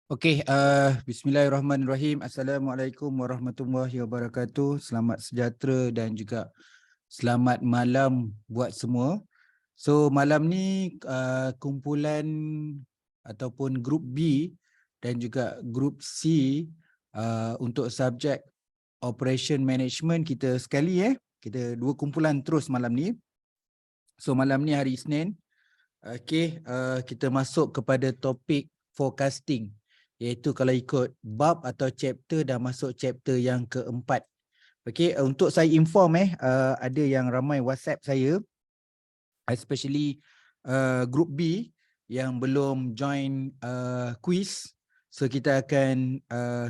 Okey, bismillahirrahmanirrahim. Assalamualaikum warahmatullahi wabarakatuh. Selamat sejahtera dan juga selamat malam buat semua. So malam ni kumpulan ataupun grup B dan juga grup C untuk subjek Operation Management kita sekali Kita dua kumpulan terus malam ni. So malam ni hari Isnin. Okey, kita masuk kepada topik forecasting, iaitu kalau ikut bab atau chapter dah masuk chapter yang keempat. Okey, untuk saya inform ada yang ramai WhatsApp saya, especially group B yang belum join quiz. So kita akan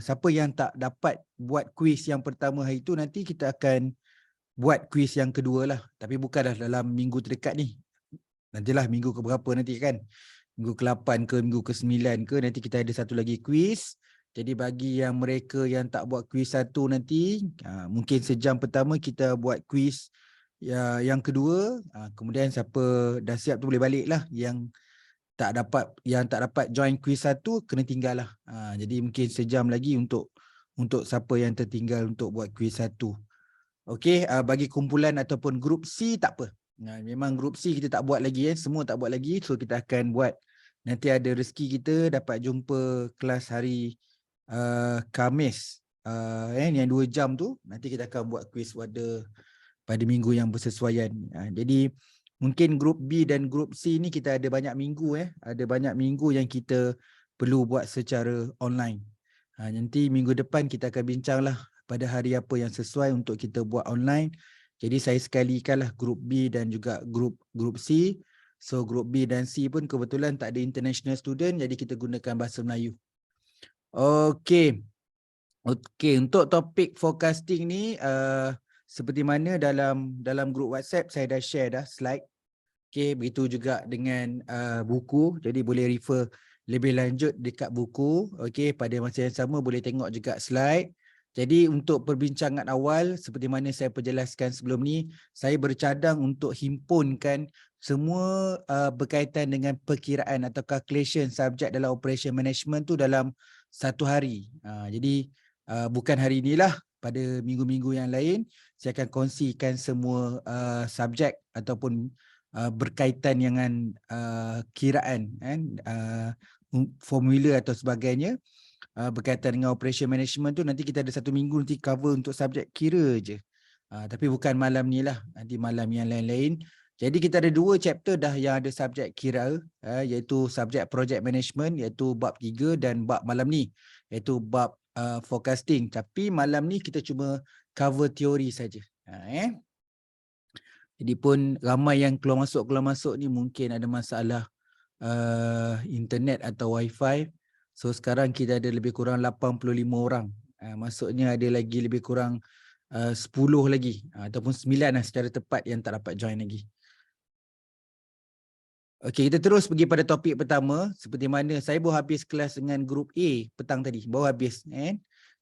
siapa yang tak dapat buat quiz yang pertama hari tu, nanti kita akan buat quiz yang kedua lah, tapi bukanlah dalam minggu terdekat ni. Nantilah minggu ke berapa nanti kan. Minggu ke-8 ke minggu ke-9 ke, nanti kita ada satu lagi quiz. Jadi bagi yang mereka yang tak buat quiz satu nanti, mungkin sejam pertama kita buat quiz yang kedua. Kemudian siapa dah siap tu boleh balik lah. Yang tak dapat join quiz satu kena tinggal lah. Jadi mungkin sejam lagi untuk siapa yang tertinggal untuk buat quiz satu. Okey, bagi kumpulan ataupun grup C tak apa. Memang grup C kita tak buat lagi semua tak buat lagi. So kita akan buat, nanti ada rezeki kita dapat jumpa kelas hari Khamis yang 2 jam tu, nanti kita akan buat quiz pada minggu yang bersesuaian. Jadi mungkin grup B dan grup C ni kita ada banyak minggu ada banyak minggu yang kita perlu buat secara online. Nanti minggu depan kita akan bincanglah pada hari apa yang sesuai untuk kita buat online. Jadi saya sekalikanlah grup B dan juga grup C. So grup B dan C pun kebetulan tak ada international student, jadi kita gunakan bahasa Melayu. Okey. Untuk topik forecasting ni seperti mana dalam grup WhatsApp saya dah share dah slide. Okey, begitu juga dengan buku. Jadi boleh refer lebih lanjut dekat buku. Okey, pada masa yang sama boleh tengok juga slide. Jadi untuk perbincangan awal, seperti mana saya perjelaskan sebelum ni, saya bercadang untuk himpunkan semua berkaitan dengan perkiraan atau calculation subjek dalam operation management tu dalam satu hari. Jadi bukan hari inilah, pada minggu-minggu yang lain saya akan kongsikan semua subjek ataupun berkaitan dengan kiraan formula atau sebagainya. Berkaitan dengan operation management tu nanti kita ada satu minggu nanti cover untuk subjek kira je. Tapi bukan malam ni lah, nanti malam yang lain-lain. Jadi kita ada 2 chapter dah yang ada subjek kira, iaitu subjek project management, iaitu bab 3, dan bab malam ni iaitu bab forecasting. Tapi malam ni kita cuma cover teori saja. Jadi pun ramai yang keluar masuk ni mungkin ada masalah internet atau wifi. So sekarang kita ada lebih kurang 85 orang. Maksudnya ada lagi lebih kurang 10 lagi ataupun 9 lah secara tepat yang tak dapat join lagi. Okey, kita terus pergi pada topik pertama. Seperti mana saya baru habis kelas dengan grup A petang tadi, baru habis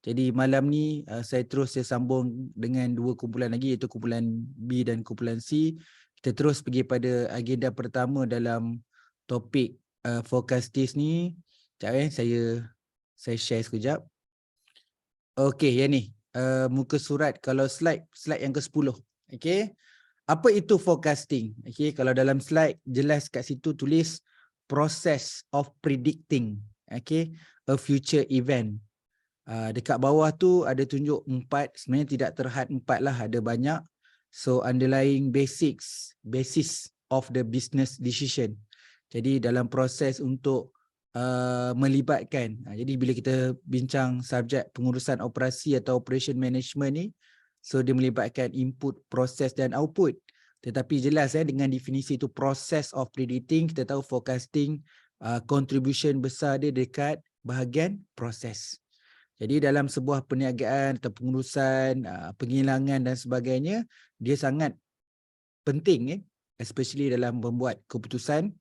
Jadi malam ni saya sambung dengan 2 kumpulan lagi, iaitu kumpulan B dan kumpulan C. Kita terus pergi pada agenda pertama dalam topik forecasting ni. Sekejap saya share sekejap. Okey, yang ni muka surat, kalau slide yang ke-10. Okey. Apa itu forecasting? Okey, kalau dalam slide jelas kat situ tulis process of predicting a future event. Dekat bawah tu ada tunjuk 4, sebenarnya tidak terhad 4 lah, ada banyak. So underlying basis of the business decision. Jadi dalam proses untuk melibatkan. Jadi bila kita bincang subjek pengurusan operasi atau operation management ni, so dia melibatkan input, proses dan output. Tetapi jelas dengan definisi itu process of predicting, kita tahu forecasting contribution besar dia dekat bahagian proses. Jadi dalam sebuah perniagaan atau pengurusan, penghilangan dan sebagainya, dia sangat penting especially dalam membuat keputusan,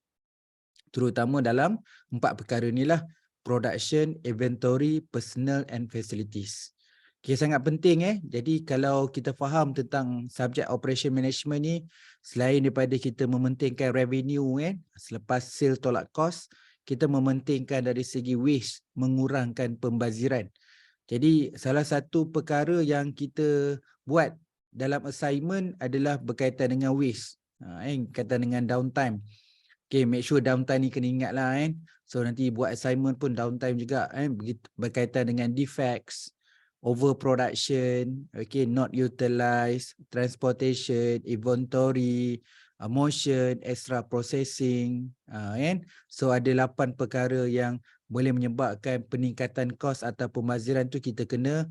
terutama dalam 4 perkara inilah: production, inventory, personal and facilities. Okay, sangat penting Jadi kalau kita faham tentang subjek operation management ni, selain daripada kita mementingkan revenue selepas sale tolak cost, kita mementingkan dari segi waste, mengurangkan pembaziran. Jadi salah satu perkara yang kita buat dalam assignment adalah berkaitan dengan waste. Berkaitan dengan downtime. Okay, make sure downtime ni kena ingat lah kan. So nanti buat assignment pun downtime juga berkaitan dengan defects, overproduction, okay, not utilized, transportation, inventory, motion, extra processing, kan? So ada 8 perkara yang boleh menyebabkan peningkatan kos atau pembaziran tu kita kena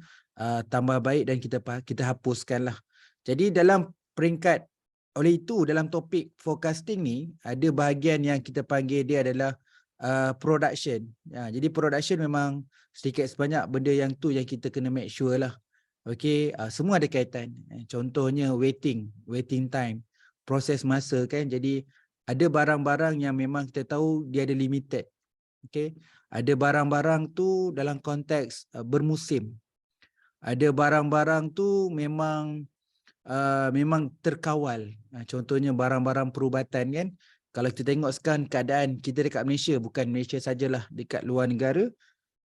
tambah baik dan kita hapuskan lah. Jadi dalam peringkat, oleh itu dalam topik forecasting ni ada bahagian yang kita panggil dia adalah production. Jadi production memang sedikit sebanyak benda yang tu yang kita kena make sure lah. Okay, semua ada kaitan. Contohnya waiting time, proses masa kan. Jadi ada barang-barang yang memang kita tahu dia ada limited. Okay, ada barang-barang tu dalam konteks bermusim. Ada barang-barang tu memang terkawal. Contohnya barang-barang perubatan kan. Kalau kita tengok sekarang keadaan kita dekat Malaysia, bukan Malaysia sajalah, dekat luar negara,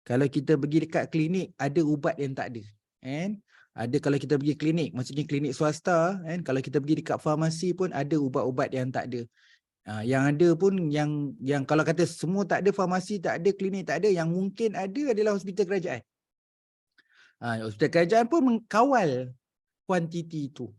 kalau kita pergi dekat klinik ada ubat yang tak ada. Kan? Ada kalau kita pergi klinik, maksudnya klinik swasta, kan? Kalau kita pergi dekat farmasi pun ada ubat-ubat yang tak ada. Yang ada pun yang kalau kata semua tak ada, farmasi tak ada, klinik tak ada, yang mungkin ada adalah hospital kerajaan. Hospital kerajaan pun mengkawal kuantiti itu.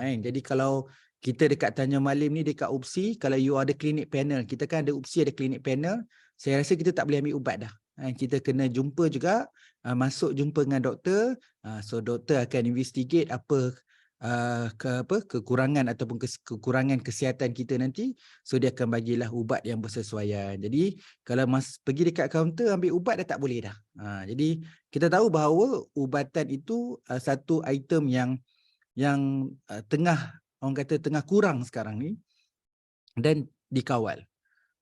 Jadi kalau kita dekat Tanjung Malim ni, dekat UPSI, kalau you ada klinik panel, kita kan ada UPSI, ada klinik panel, saya rasa kita tak boleh ambil ubat dah. Kita kena jumpa juga, masuk jumpa dengan doktor, so doktor akan investigate apa kekurangan ataupun kekurangan kesihatan kita nanti, so dia akan bagilah ubat yang bersesuaian. Jadi kalau pergi dekat kaunter ambil ubat dah tak boleh dah. Jadi kita tahu bahawa ubatan itu satu item yang tengah, orang kata tengah kurang sekarang ni dan dikawal.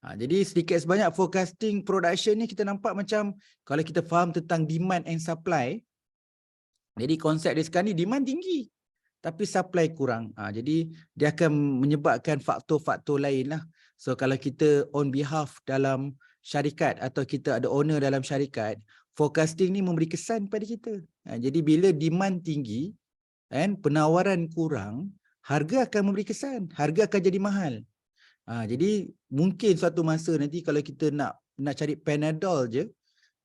Jadi sedikit sebanyak forecasting production ni kita nampak macam kalau kita faham tentang demand and supply, jadi konsep dia sekarang ni demand tinggi tapi supply kurang. Jadi dia akan menyebabkan faktor-faktor lain lah. So kalau kita on behalf dalam syarikat atau kita ada owner dalam syarikat, forecasting ni memberi kesan pada kita. Jadi bila demand tinggi dan penawaran kurang, harga akan memberi kesan, harga akan jadi mahal. Jadi mungkin suatu masa nanti kalau kita nak cari Panadol je,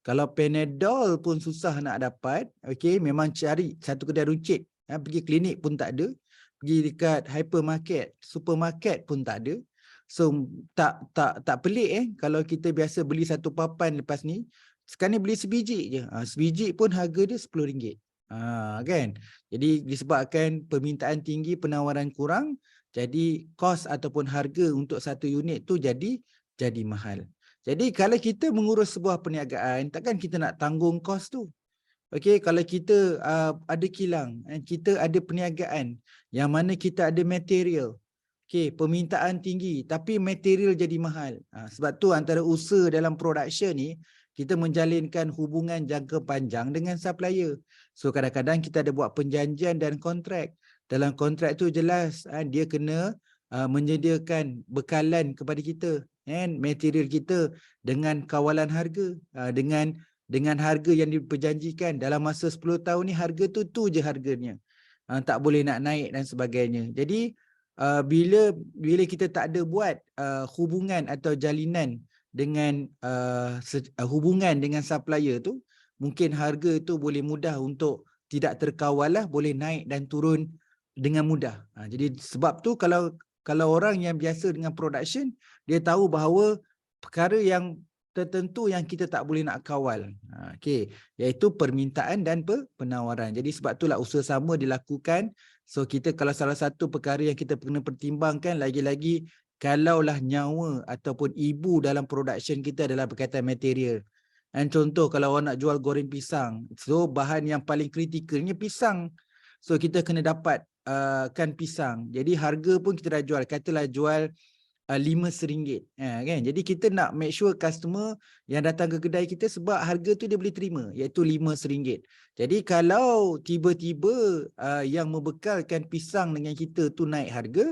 kalau Panadol pun susah nak dapat, okay, memang cari satu kedai runcit, pergi klinik pun tak ada, pergi dekat hypermarket, supermarket pun tak ada. So tak pelik kalau kita biasa beli satu papan lepas ni, sekarang ni beli sebiji je. Sebiji pun harga dia RM10. Kan? Jadi disebabkan permintaan tinggi, penawaran kurang, jadi kos ataupun harga untuk satu unit tu jadi mahal. Jadi kalau kita mengurus sebuah perniagaan, takkan kita nak tanggung kos tu. Okey, kalau kita ada kilang, kita ada perniagaan yang mana kita ada material. Okey, permintaan tinggi tapi material jadi mahal. Sebab tu antara usaha dalam production ni, kita menjalinkan hubungan jangka panjang dengan supplier. So kadang-kadang kita ada buat perjanjian dan kontrak. Dalam kontrak tu jelas dia kena menyediakan bekalan kepada kita, material kita dengan kawalan harga, dengan harga yang diperjanjikan dalam masa 10 tahun ni, harga tu je harganya. Tak boleh nak naik dan sebagainya. Jadi bila kita tak ada buat hubungan atau jalinan dengan hubungan dengan supplier tu, mungkin harga tu boleh mudah untuk tidak terkawal lah, boleh naik dan turun dengan mudah. Jadi sebab tu kalau orang yang biasa dengan production, dia tahu bahawa perkara yang tertentu yang kita tak boleh nak kawal, okay, iaitu permintaan dan penawaran. Jadi sebab itulah usaha sama dilakukan. So kita kalau salah satu perkara yang kita kena pertimbangkan, lagi-lagi kalaulah nyawa ataupun ibu dalam production kita adalah berkaitan material. Dan contoh kalau orang nak jual goreng pisang, so bahan yang paling kritikalnya pisang. So kita kena dapat kan pisang. Jadi harga pun kita dah jual, katalah jual RM5, kan? Jadi kita nak make sure customer yang datang ke kedai kita sebab harga tu dia boleh terima, iaitu RM5. Jadi kalau tiba-tiba yang membekalkan pisang dengan kita tu naik harga,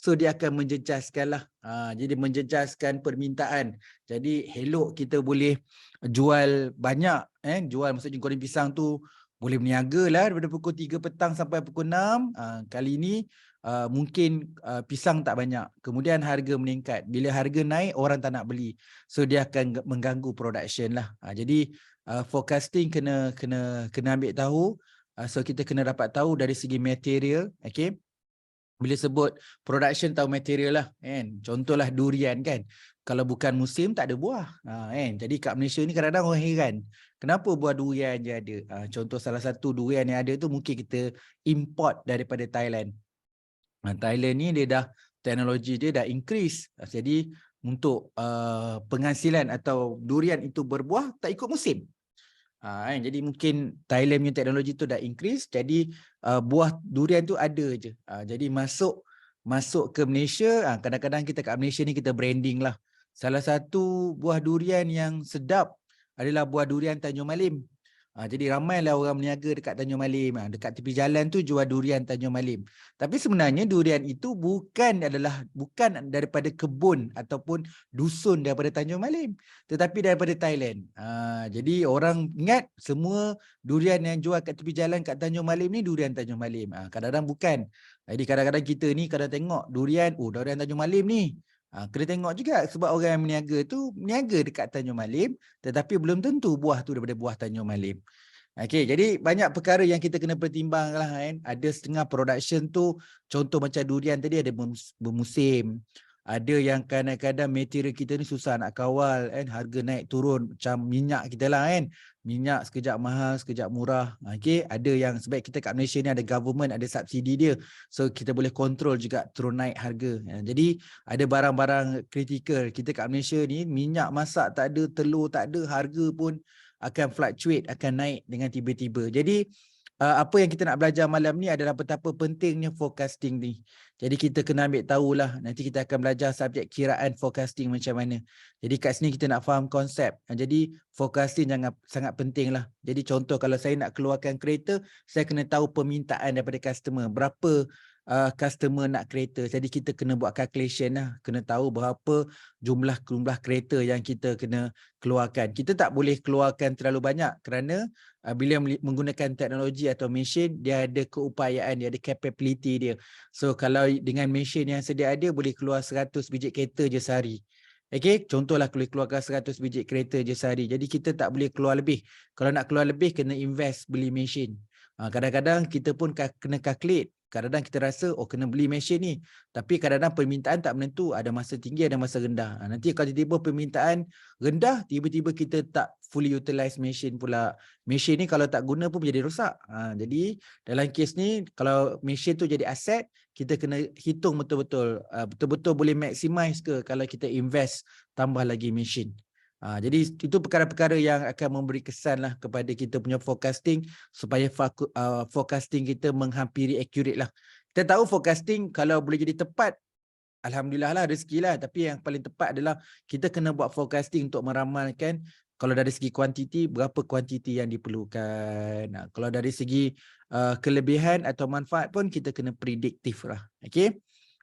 So dia akan menjejaskan lah. Jadi menjejaskan permintaan. Jadi elok kita boleh jual banyak. Jual maksudnya goreng pisang tu boleh berniaga lah daripada pukul 3 petang sampai pukul 6. Kali ni mungkin pisang tak banyak. Kemudian harga meningkat. Bila harga naik, orang tak nak beli. So dia akan mengganggu production lah. Jadi forecasting kena ambil tahu. So kita kena dapat tahu dari segi material. Okay. Bila sebut production tahu material lah kan. Contohlah durian kan. Kalau bukan musim tak ada buah. Kan. Jadi kat Malaysia ni kadang-kadang orang heran. Kenapa buah durian je ada? Contoh salah satu durian yang ada tu mungkin kita import daripada Thailand. Thailand ni dia dah teknologi dia dah increase. Jadi untuk penghasilan atau durian itu berbuah tak ikut musim. Jadi mungkin Thailand punya teknologi tu dah increase, jadi buah durian tu ada je. Jadi masuk ke Malaysia, kadang-kadang kita kat Malaysia ni kita branding lah. Salah satu buah durian yang sedap adalah buah durian Tanjung Malim. Jadi ramailah orang berniaga dekat Tanjung Malim. Dekat tepi jalan tu jual durian Tanjung Malim. Tapi sebenarnya durian itu bukan daripada kebun ataupun dusun daripada Tanjung Malim, tetapi daripada Thailand. Jadi orang ingat semua durian yang jual kat tepi jalan kat Tanjung Malim ni durian Tanjung Malim. Kadang-kadang bukan. Jadi kadang-kadang kita ni kadang tengok durian, durian Tanjung Malim ni. Kena tengok juga sebab orang yang berniaga tu berniaga dekat Tanjung Malim, tetapi belum tentu buah tu daripada buah Tanjung Malim. Okey, jadi banyak perkara yang kita kena pertimbang lah kan. Ada setengah production tu, contoh macam durian tadi ada bermusim. Ada yang kadang-kadang material kita ni susah nak kawal kan, harga naik turun macam minyak kita lah kan. Minyak sekejap mahal, sekejap murah. Okey, ada yang sebab kita kat Malaysia ni ada government, ada subsidi dia. So kita boleh kontrol juga turun naik harga. Jadi ada barang-barang kritikal. Kita kat Malaysia ni minyak masak tak ada, telur tak ada, harga pun akan fluctuate, akan naik dengan tiba-tiba. Jadi apa yang kita nak belajar malam ni adalah betapa pentingnya forecasting ni. Jadi kita kena ambil tahulah, nanti kita akan belajar subjek kiraan forecasting macam mana. Jadi kat sini kita nak faham konsep. Jadi forecasting sangat penting lah. Jadi contoh kalau saya nak keluarkan kereta, saya kena tahu permintaan daripada customer. Berapa customer nak kereta. Jadi kita kena buat calculation lah. Kena tahu berapa jumlah kereta yang kita kena keluarkan. Kita tak boleh keluarkan terlalu banyak kerana bila menggunakan teknologi atau mesin, dia ada keupayaan, dia ada capability dia. So kalau dengan mesin yang sedia ada, boleh keluar 100 biji kereta je sehari. Okay, contohlah boleh keluarkan 100 biji kereta je sehari. Jadi kita tak boleh keluar lebih. Kalau nak keluar lebih, kena invest beli mesin. Kadang-kadang kita pun kena calculate. Kadang-kadang kita rasa, kena beli mesin ni. Tapi kadang-kadang permintaan tak menentu. Ada masa tinggi, ada masa rendah. Nanti kalau tiba-tiba permintaan rendah, tiba-tiba kita tak fully utilize mesin pula. Mesin ni kalau tak guna pun menjadi rosak. Jadi dalam kes ni, kalau mesin tu jadi aset, kita kena hitung betul-betul. Betul-betul boleh maximize ke kalau kita invest tambah lagi mesin. Jadi itu perkara-perkara yang akan memberi kesan lah kepada kita punya forecasting supaya forecasting kita menghampiri accurate lah. Kita tahu forecasting kalau boleh jadi tepat, alhamdulillah lah, rezeki lah. Tapi yang paling tepat adalah kita kena buat forecasting untuk meramalkan kalau dari segi kuantiti, berapa kuantiti yang diperlukan. Kalau dari segi kelebihan atau manfaat pun kita kena prediktif lah. Okay?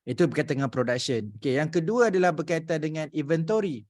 Itu berkaitan dengan production. Okay, yang kedua adalah berkaitan dengan inventory.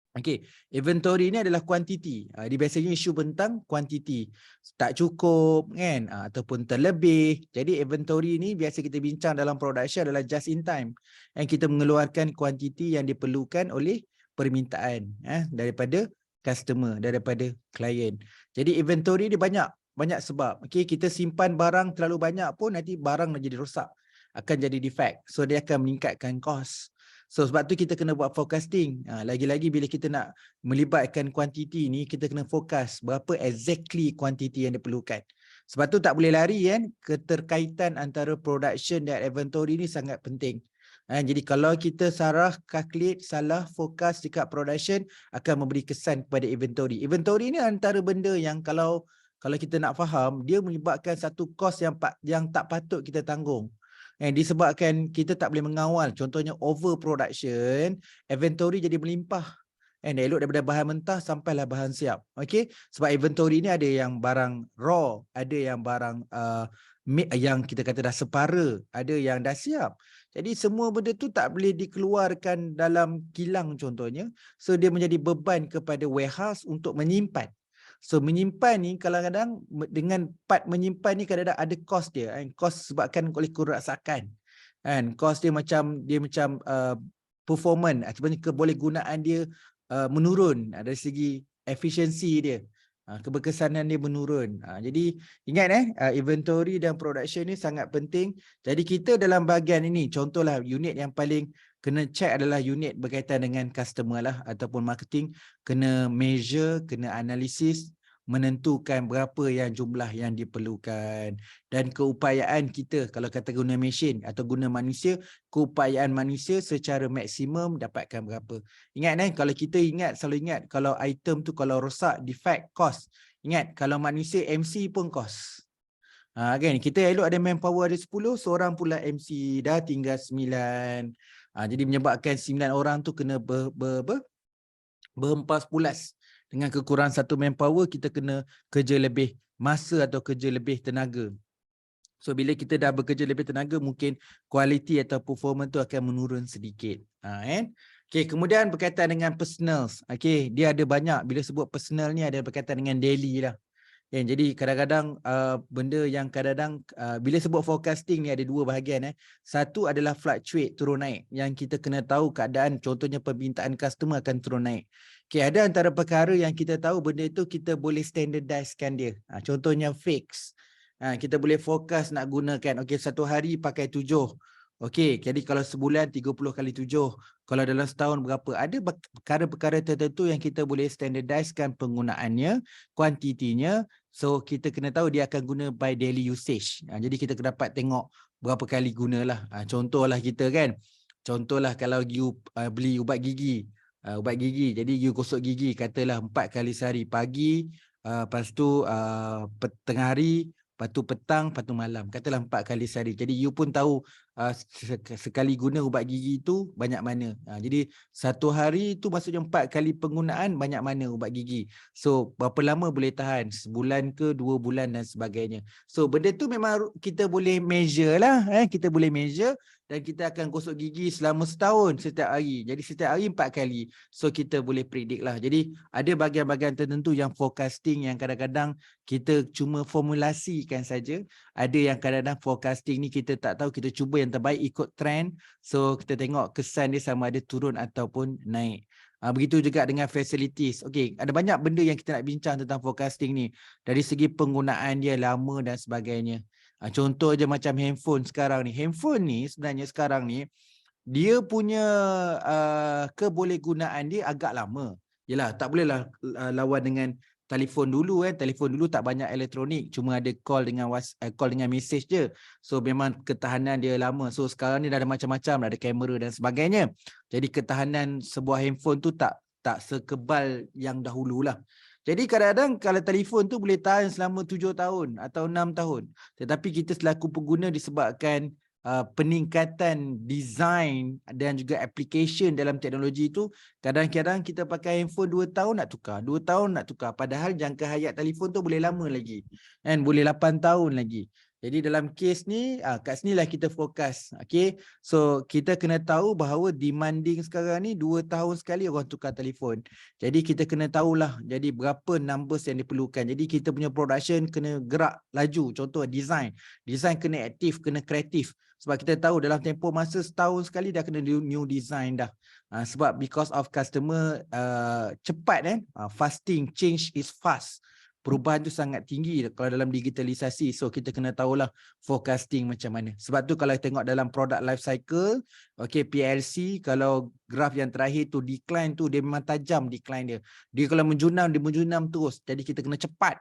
Okey, inventory ni adalah kuantiti. Dia biasanya isu tentang kuantiti. Tak cukup kan, ataupun terlebih. Jadi inventory ni biasa kita bincang dalam production adalah just in time. Dan kita mengeluarkan kuantiti yang diperlukan oleh permintaan daripada customer, daripada klien. Jadi inventory dia banyak sebab. Okey, kita simpan barang terlalu banyak pun nanti barang nak jadi rosak, akan jadi defect. So dia akan meningkatkan cost. So sebab tu kita kena buat forecasting. Lagi-lagi bila kita nak melibatkan kuantiti ni, kita kena fokus berapa exactly kuantiti yang diperlukan. Sebab tu tak boleh lari kan, keterkaitan antara production dan inventory ni sangat penting. Jadi kalau kita salah calculate, salah fokus dekat production, akan memberi kesan kepada inventory. Inventory ni antara benda yang kalau kita nak faham, dia menyebabkan satu kos yang tak patut kita tanggung. Disebabkan kita tak boleh mengawal, contohnya overproduction, inventory jadi melimpah. elok daripada bahan mentah sampailah bahan siap. Okey, sebab inventory ni ada yang barang raw, ada yang barang yang kita kata dah separa, ada yang dah siap. Jadi semua benda tu tak boleh dikeluarkan dalam kilang contohnya. So dia menjadi beban kepada warehouse untuk menyimpan. So menyimpan ni kadang-kadang dengan part menyimpan ni kadang-kadang ada kos dia, kos sebabkan oleh kerosakan. Kan kos dia macam performance ataupun kebolehgunaan dia menurun dari segi efisiensi dia. Keberkesanan dia menurun. Jadi ingat inventory dan production ni sangat penting. Jadi kita dalam bahagian ini, contohlah unit yang paling kena check adalah unit berkaitan dengan customer lah ataupun marketing. Kena measure, kena analisis, menentukan berapa yang jumlah yang diperlukan. Dan keupayaan kita, kalau kata guna mesin atau guna manusia, keupayaan manusia secara maksimum dapatkan berapa. Ingat kalau kita selalu ingat kalau item tu kalau rosak, defect, cost. Ingat kalau manusia MC pun cost. Kan kita elok ada manpower ada 10, seorang pula MC, dah tinggal 9. Jadi menyebabkan 9 orang tu kena berhempas pulas. Dengan kekurangan satu manpower, kita kena kerja lebih masa atau kerja lebih tenaga. So bila kita dah bekerja lebih tenaga, mungkin kualiti atau performance tu akan menurun sedikit. Okay, kemudian berkaitan dengan personal. Okay, dia ada banyak. Bila sebut personal ni ada berkaitan dengan daily lah. Jadi kadang-kadang benda yang kadang-kadang bila sebut forecasting ni ada dua bahagian. Satu adalah fluctuate, turun naik. Yang kita kena tahu keadaan, contohnya permintaan customer akan turun naik. Okay, ada antara perkara yang kita tahu benda itu kita boleh standardizekan dia. Contohnya fix. Kita boleh forecast nak gunakan, okay, satu hari pakai 7. Okey, jadi kalau sebulan 30 kali 7. Kalau dalam setahun berapa? Ada perkara-perkara tertentu yang kita boleh standardizekan penggunaannya, kuantitinya. So kita kena tahu dia akan guna by daily usage. Jadi kita dapat tengok berapa kali gunalah. Contohlah kita kan. Contohlah kalau you beli ubat gigi. Jadi you gosok gigi katalah 4 kali sehari, pagi, lepas tu tengah hari, lepas tu petang, lepas tu malam. Katalah 4 kali sehari. Jadi you pun tahu sekali guna ubat gigi itu banyak mana. Jadi satu hari itu maksudnya 4 kali penggunaan banyak mana ubat gigi. So berapa lama boleh tahan? Sebulan ke 2 bulan dan sebagainya. So benda tu memang kita boleh measure lah. Kita boleh measure dan kita akan gosok gigi selama setahun setiap hari. Jadi setiap hari 4 kali. So kita boleh predict lah. Jadi ada bahagian-bahagian tertentu yang forecasting yang kadang-kadang kita cuma formulasikan saja. Ada yang kadang-kadang forecasting ni kita tak tahu, kita cuba yang terbaik ikut trend. So kita tengok kesan dia sama ada turun ataupun naik. Begitu juga dengan facilities. Okey, ada banyak benda yang kita nak bincang tentang forecasting ni. Dari segi penggunaan dia lama dan sebagainya. Contoh je macam handphone sekarang ni. Handphone ni sebenarnya sekarang ni dia punya kebolehgunaan dia agak lama. Yalah, tak bolehlah lawan dengan telefon dulu kan. Telefon dulu tak banyak elektronik, cuma ada call dengan call dengan message je. So memang ketahanan dia lama. So sekarang ni dah ada macam-macam, ada kamera dan sebagainya. Jadi ketahanan sebuah handphone tu tak sekebal yang dahululah. Jadi kadang-kadang kalau telefon tu boleh tahan selama 7 tahun atau 6 tahun. Tetapi kita selaku pengguna disebabkan peningkatan design dan juga application dalam teknologi itu, kadang-kadang kita pakai handphone 2 tahun nak tukar, 2 tahun nak tukar, padahal jangka hayat telefon tu boleh lama lagi, kan, boleh 8 tahun lagi. Jadi dalam kes ni, kat sinilah kita fokus. Okay, so kita kena tahu bahawa demanding sekarang ni 2 tahun sekali orang tukar telefon. Jadi kita kena tahulah jadi berapa numbers yang diperlukan. Jadi kita punya production kena gerak laju. Contoh design kena aktif, kena kreatif. Sebab kita tahu dalam tempoh masa setahun sekali dah kena new design dah. Sebab because of customer cepat fasting, change is fast. Perubahan tu sangat tinggi kalau dalam digitalisasi. So kita kena tahulah forecasting macam mana. Sebab tu kalau tengok dalam product life cycle, okay, PLC, kalau graf yang terakhir tu decline tu dia memang tajam decline dia. Dia kalau menjunam, dia menjunam terus. Jadi kita kena cepat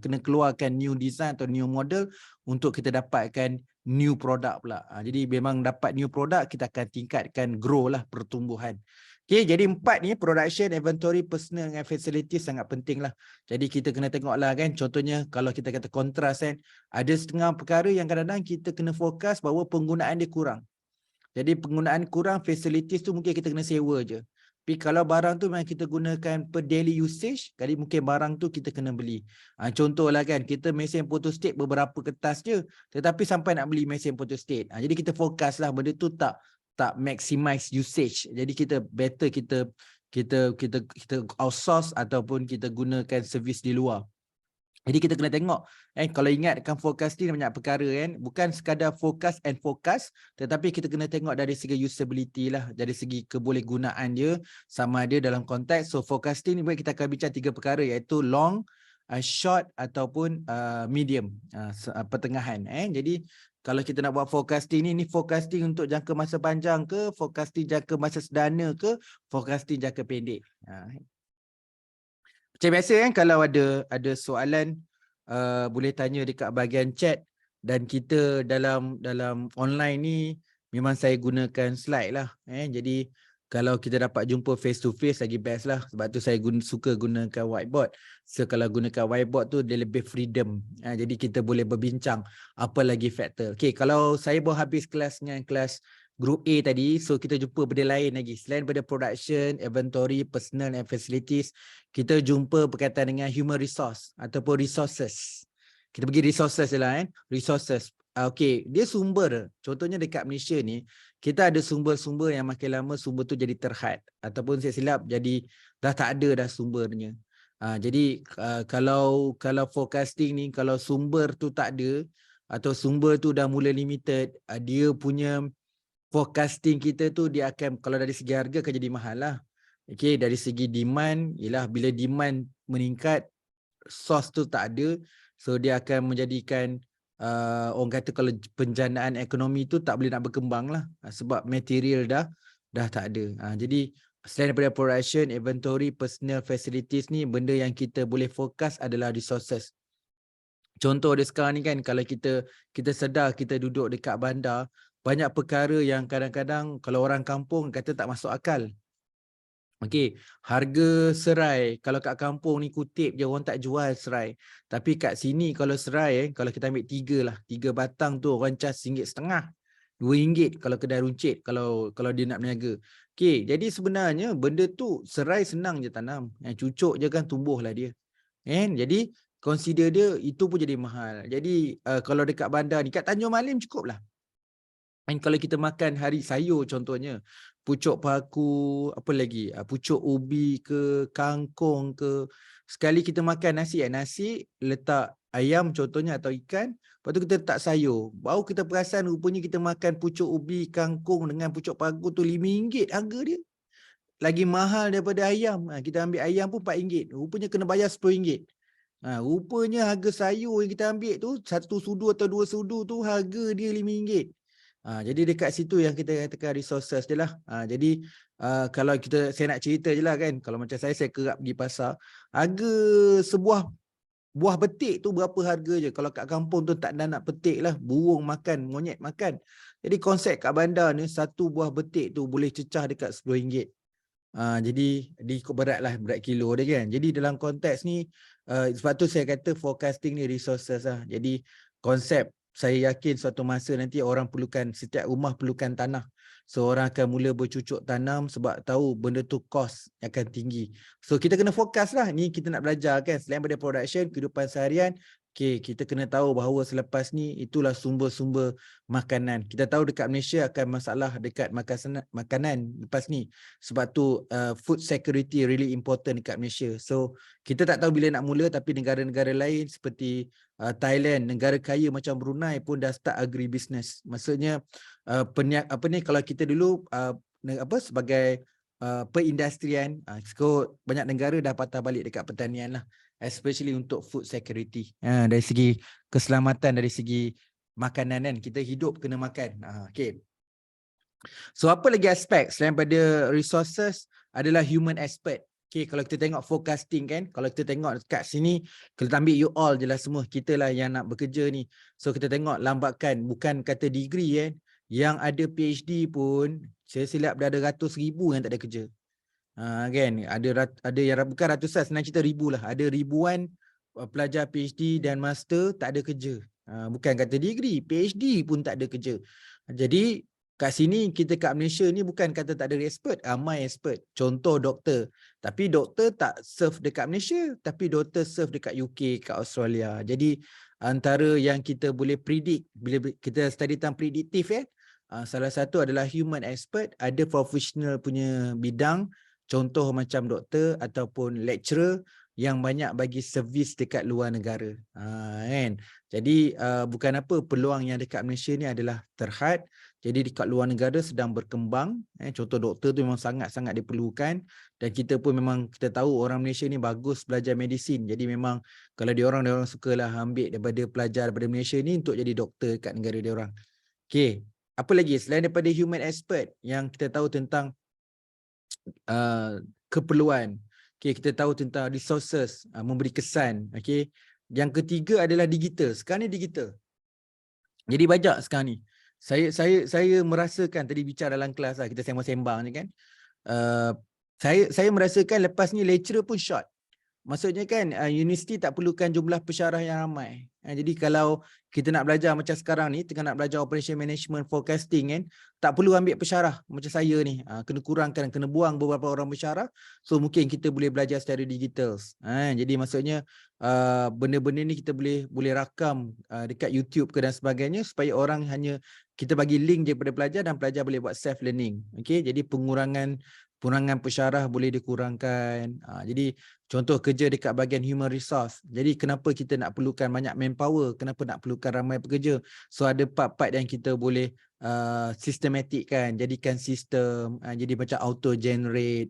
kena keluarkan new design atau new model untuk kita dapatkan new product pula. Jadi memang dapat new product, kita akan tingkatkan grow lah, pertumbuhan. Okay, jadi 4 ni, production, inventory, personal dan facility sangat penting lah. Jadi kita kena tengok lah kan, contohnya kalau kita kata kontras kan, ada setengah perkara yang kadang-kadang kita kena fokus bahawa penggunaan dia kurang. Jadi penggunaan kurang, facilities tu mungkin kita kena sewa je. Tapi kalau barang tu memang kita gunakan per daily usage, kali mungkin barang tu kita kena beli. Contohlah kan, kita mesin photostat beberapa kertas je, tetapi sampai nak beli mesin photostat. Jadi kita fokus lah benda tu tak maximize usage. Jadi kita better kita outsource ataupun kita gunakan servis di luar. Jadi kita kena tengok kalau ingatkan forecasting banyak perkara kan, bukan sekadar forecast and focus, tetapi kita kena tengok dari segi usability lah, dari segi kebolehgunaan dia sama ada dalam konteks. So forecasting ni kita akan bincang 3 perkara, iaitu long, short ataupun medium, pertengahan. Jadi kalau kita nak buat forecasting ni forecasting untuk jangka masa panjang ke, forecasting jangka masa sederhana ke, forecasting jangka pendek. Macam biasa kan, kalau ada soalan boleh tanya dekat bahagian chat, dan kita dalam online ni memang saya gunakan slide lah. Jadi kalau kita dapat jumpa face to face lagi best lah, sebab tu saya suka gunakan whiteboard. So kalau gunakan whiteboard tu dia lebih freedom. Jadi kita boleh berbincang apa lagi faktor. Okay, kalau saya baru habis kelas dengan kelas Group A tadi, so kita jumpa benda lain lagi. Selain daripada production, inventory, personal and facilities, kita jumpa berkaitan dengan human resource ataupun resources. Kita pergi resources je lah resources. Okay, dia sumber. Contohnya dekat Malaysia ni, kita ada sumber-sumber yang makin lama sumber tu jadi terhad. Ataupun saya silap, jadi dah tak ada dah sumbernya. Jadi kalau forecasting ni, kalau sumber tu tak ada, atau sumber tu dah mula limited, dia punya forecasting kita tu dia akan, kalau dari segi harga akan jadi mahal lah. Okay, dari segi demand, ialah bila demand meningkat, source tu tak ada, so dia akan menjadikan orang kata kalau penjanaan ekonomi tu tak boleh nak berkembang lah, sebab material dah tak ada. Jadi selain daripada production, inventory, personal facilities ni, benda yang kita boleh fokus adalah resources. Contoh dia sekarang ni kan, kalau kita sedar kita duduk dekat bandar, banyak perkara yang kadang-kadang kalau orang kampung kata tak masuk akal. Okey, harga serai, kalau kat kampung ni kutip je, orang tak jual serai. Tapi kat sini kalau serai, kalau kita ambil 3 lah, 3 batang tu orang cas RM1.50, RM2 kalau kedai runcit, kalau dia nak berniaga. Okey, jadi sebenarnya benda tu serai senang je tanam. Cucuk je kan tumbuhlah dia. Jadi consider dia, itu pun jadi mahal. Jadi kalau dekat bandar ni, kat Tanjung Malim cukup lah. Dan kalau kita makan hari sayur contohnya, pucuk paku, apa lagi, pucuk ubi ke, kangkung ke, sekali kita makan nasi, nasi letak ayam contohnya atau ikan, lepas tu kita letak sayur, baru kita perasan rupanya kita makan pucuk ubi, kangkung dengan pucuk paku tu RM5 harga dia. Lagi mahal daripada ayam. Kita ambil ayam pun RM4, rupanya kena bayar RM10. Rupanya harga sayur yang kita ambil tu, 1 sudu atau 2 sudu tu harga dia RM5. Jadi dekat situ yang kita katakan resources je lah. Jadi kalau saya nak cerita je lah kan, kalau macam saya kerap pergi pasar, harga sebuah buah betik tu berapa harga je. Kalau kat kampung tu tak ada nak petik lah, burung makan, monyet makan. Jadi konsep kat bandar ni, satu buah betik tu boleh cecah dekat RM10. Jadi ikut berat lah, berat kilo dia kan. Jadi dalam konteks ni, sebab tu saya kata forecasting ni resources lah. Jadi konsep, saya yakin suatu masa nanti orang perlukan, setiap rumah perlukan tanah. So orang akan mula bercucuk tanam sebab tahu benda tu cost akan tinggi. So kita kena fokus lah. Ni kita nak belajar kan, selain daripada production, kehidupan seharian, okay, kita kena tahu bahawa selepas ni itulah sumber-sumber makanan. Kita tahu dekat Malaysia akan masalah dekat makanan lepas ni. Sebab tu food security really important dekat Malaysia. So kita tak tahu bila nak mula, tapi negara-negara lain seperti Thailand, negara kaya macam Brunei pun dah start agribusiness. Maksudnya kalau kita dulu sebagai perindustrian, so banyak negara dah patah balik dekat pertanian lah, especially untuk food security. Dari segi keselamatan, dari segi makanan kan, kita hidup kena makan. Okay. So apa lagi aspek selain pada resources adalah human aspect. Okay, kalau kita tengok forecasting kan, kalau kita tengok kat sini, kita ambil you all je lah semua, kita lah yang nak bekerja ni. So kita tengok lambakan, bukan kata degree kan, yang ada PhD pun, saya silap dah ada ratus ribu yang tak ada kerja. Kan, ada yang bukan ratusan, senang cerita ribu lah. Ada ribuan pelajar PhD dan master tak ada kerja. Bukan kata degree, PhD pun tak ada kerja. Jadi kat sini kita kat Malaysia ni bukan kata tak ada expert, ramai expert. Contoh doktor. Tapi doktor tak serve dekat Malaysia, tapi doktor serve dekat UK, kat Australia. Jadi antara yang kita boleh predict, bila kita study tentang prediktif salah satu adalah human expert, ada professional punya bidang, contoh macam doktor ataupun lecturer yang banyak bagi servis dekat luar negara. Kan? Jadi bukan apa, peluang yang dekat Malaysia ni adalah terhad. Jadi dekat luar negara sedang berkembang. Contoh doktor tu memang sangat-sangat diperlukan. Dan kita pun memang kita tahu orang Malaysia ni bagus belajar medisin. Jadi memang kalau diorang sukalah ambil daripada pelajar daripada Malaysia ni untuk jadi doktor kat negara diorang. Okay. Apa lagi selain daripada human expert yang kita tahu tentang keperluan. Okay, kita tahu tentang resources, memberi kesan. Okay. Yang ketiga adalah digital. Sekarang ni digital. Jadi banyak sekarang ni. Saya merasakan tadi bicara dalam kelas lah, kita sembang-sembang ni kan. Saya merasakan lepas ni lecturer pun short. Maksudnya kan universiti tak perlukan jumlah pensyarah yang ramai. Jadi kalau kita nak belajar macam sekarang ni, tengah nak belajar operation management forecasting kan, tak perlu ambil pensyarah macam saya ni. Kena kurangkan, kena buang beberapa orang pensyarah. So mungkin kita boleh belajar secara digital. Jadi maksudnya benda-benda ni kita boleh rakam dekat YouTube ke dan sebagainya supaya orang hanya kita bagi link daripada pelajar dan pelajar boleh buat self learning. Okay, jadi pengurangan pensyarah boleh dikurangkan. Jadi contoh kerja dekat bahagian human resource. Jadi kenapa kita nak perlukan banyak manpower? Kenapa nak perlukan ramai pekerja? So ada part-part yang kita boleh systematic kan, jadikan sistem, jadi macam auto generate.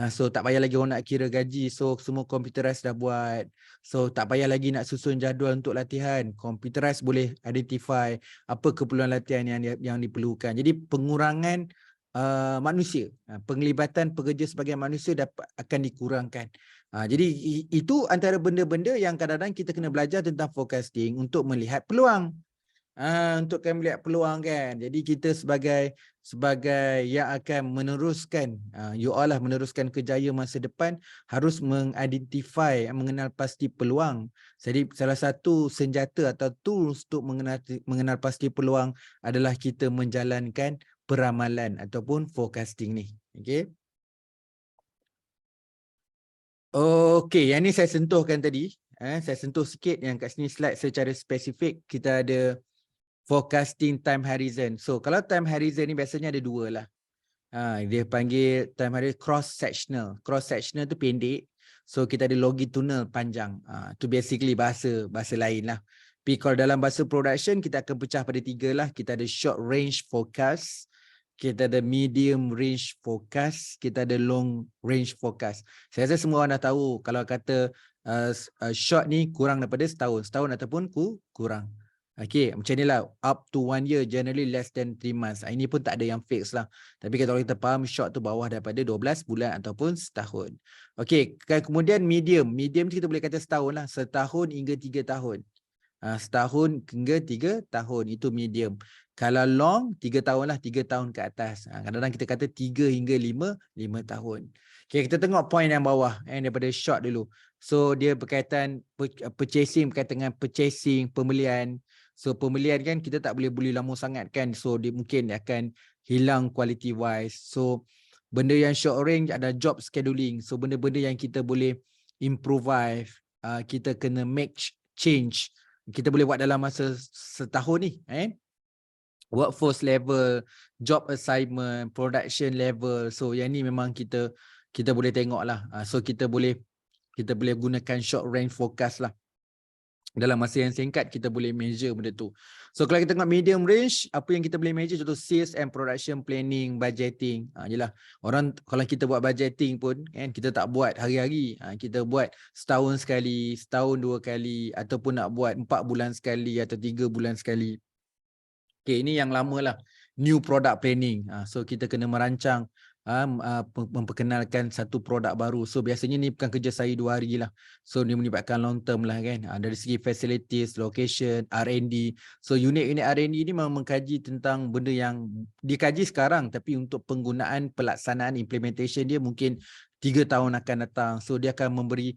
So tak payah lagi orang nak kira gaji. So semua computerized dah buat. So tak payah lagi nak susun jadual untuk latihan. Computerized boleh identify apa keperluan latihan yang diperlukan. Jadi pengurangan manusia, penglibatan pekerja sebagai manusia akan dikurangkan. Jadi itu antara benda-benda yang kadang-kadang kita kena belajar tentang forecasting untuk melihat peluang. Untuk melihat peluang kan. Jadi kita sebagai yang akan meneruskan, you all lah meneruskan kerjaya masa depan, harus mengidentify, mengenal pasti peluang. Jadi salah satu senjata atau tools untuk mengenal pasti peluang adalah kita menjalankan peramalan ataupun forecasting ni. Okay. Okay, yang ni saya sentuhkan tadi. Saya sentuh sikit yang kat sini slide secara spesifik. Kita ada forecasting time horizon. So kalau time horizon ni biasanya ada dua lah. Dia panggil time horizon cross sectional. Cross sectional tu pendek. So kita ada longitudinal panjang. Tu basically bahasa lain lah. Tapi kalau dalam bahasa production kita akan pecah pada tiga lah. Kita ada short range forecast, kita ada medium range forecast, kita ada long range forecast. Saya rasa semua orang dah tahu kalau kata short ni kurang daripada setahun ataupun kurang. Okay, macam ni lah, up to 1 year, generally less than 3 months. Ini pun tak ada yang fix lah. Tapi kalau kita faham short tu bawah daripada 12 bulan ataupun setahun. Okay, kemudian medium kita boleh kata setahun lah, setahun hingga 3 tahun. Setahun hingga 3 tahun, itu medium. Kalau long, 3 tahun lah, 3 tahun ke atas. Kadang-kadang kita kata 3 hingga 5 tahun. Okay, kita tengok point yang bawah daripada short dulu. So dia berkaitan purchasing, berkaitan dengan purchasing, pembelian. So pembelian kan kita tak boleh beli lama sangat kan. So dia mungkin akan hilang quality wise. So benda yang short range ada job scheduling. So benda-benda yang kita boleh improvise, kita kena make change. Kita boleh buat dalam masa setahun ni. Workforce level, job assignment, production level. So yang ni memang kita boleh tengok lah. So kita boleh gunakan short range forecast lah. Dalam masa yang singkat kita boleh measure benda tu. So kalau kita tengok medium range, apa yang kita boleh measure, contoh sales and production planning, budgeting. Jelah, orang kalau kita buat budgeting pun kan, kita tak buat hari-hari. Kita buat setahun sekali, setahun 2 kali, ataupun nak buat 4 bulan sekali atau 3 bulan sekali. Okay, ini yang lama lah, new product planning. So kita kena merancang, memperkenalkan satu produk baru. So biasanya ni bukan kerja saya 2 hari lah. So ni melibatkan long term lah kan. Dari segi facilities, location, R&D. So unit-unit R&D ni memang mengkaji tentang benda yang dikaji sekarang, tapi untuk penggunaan pelaksanaan implementation dia mungkin 3 tahun akan datang. So dia akan memberi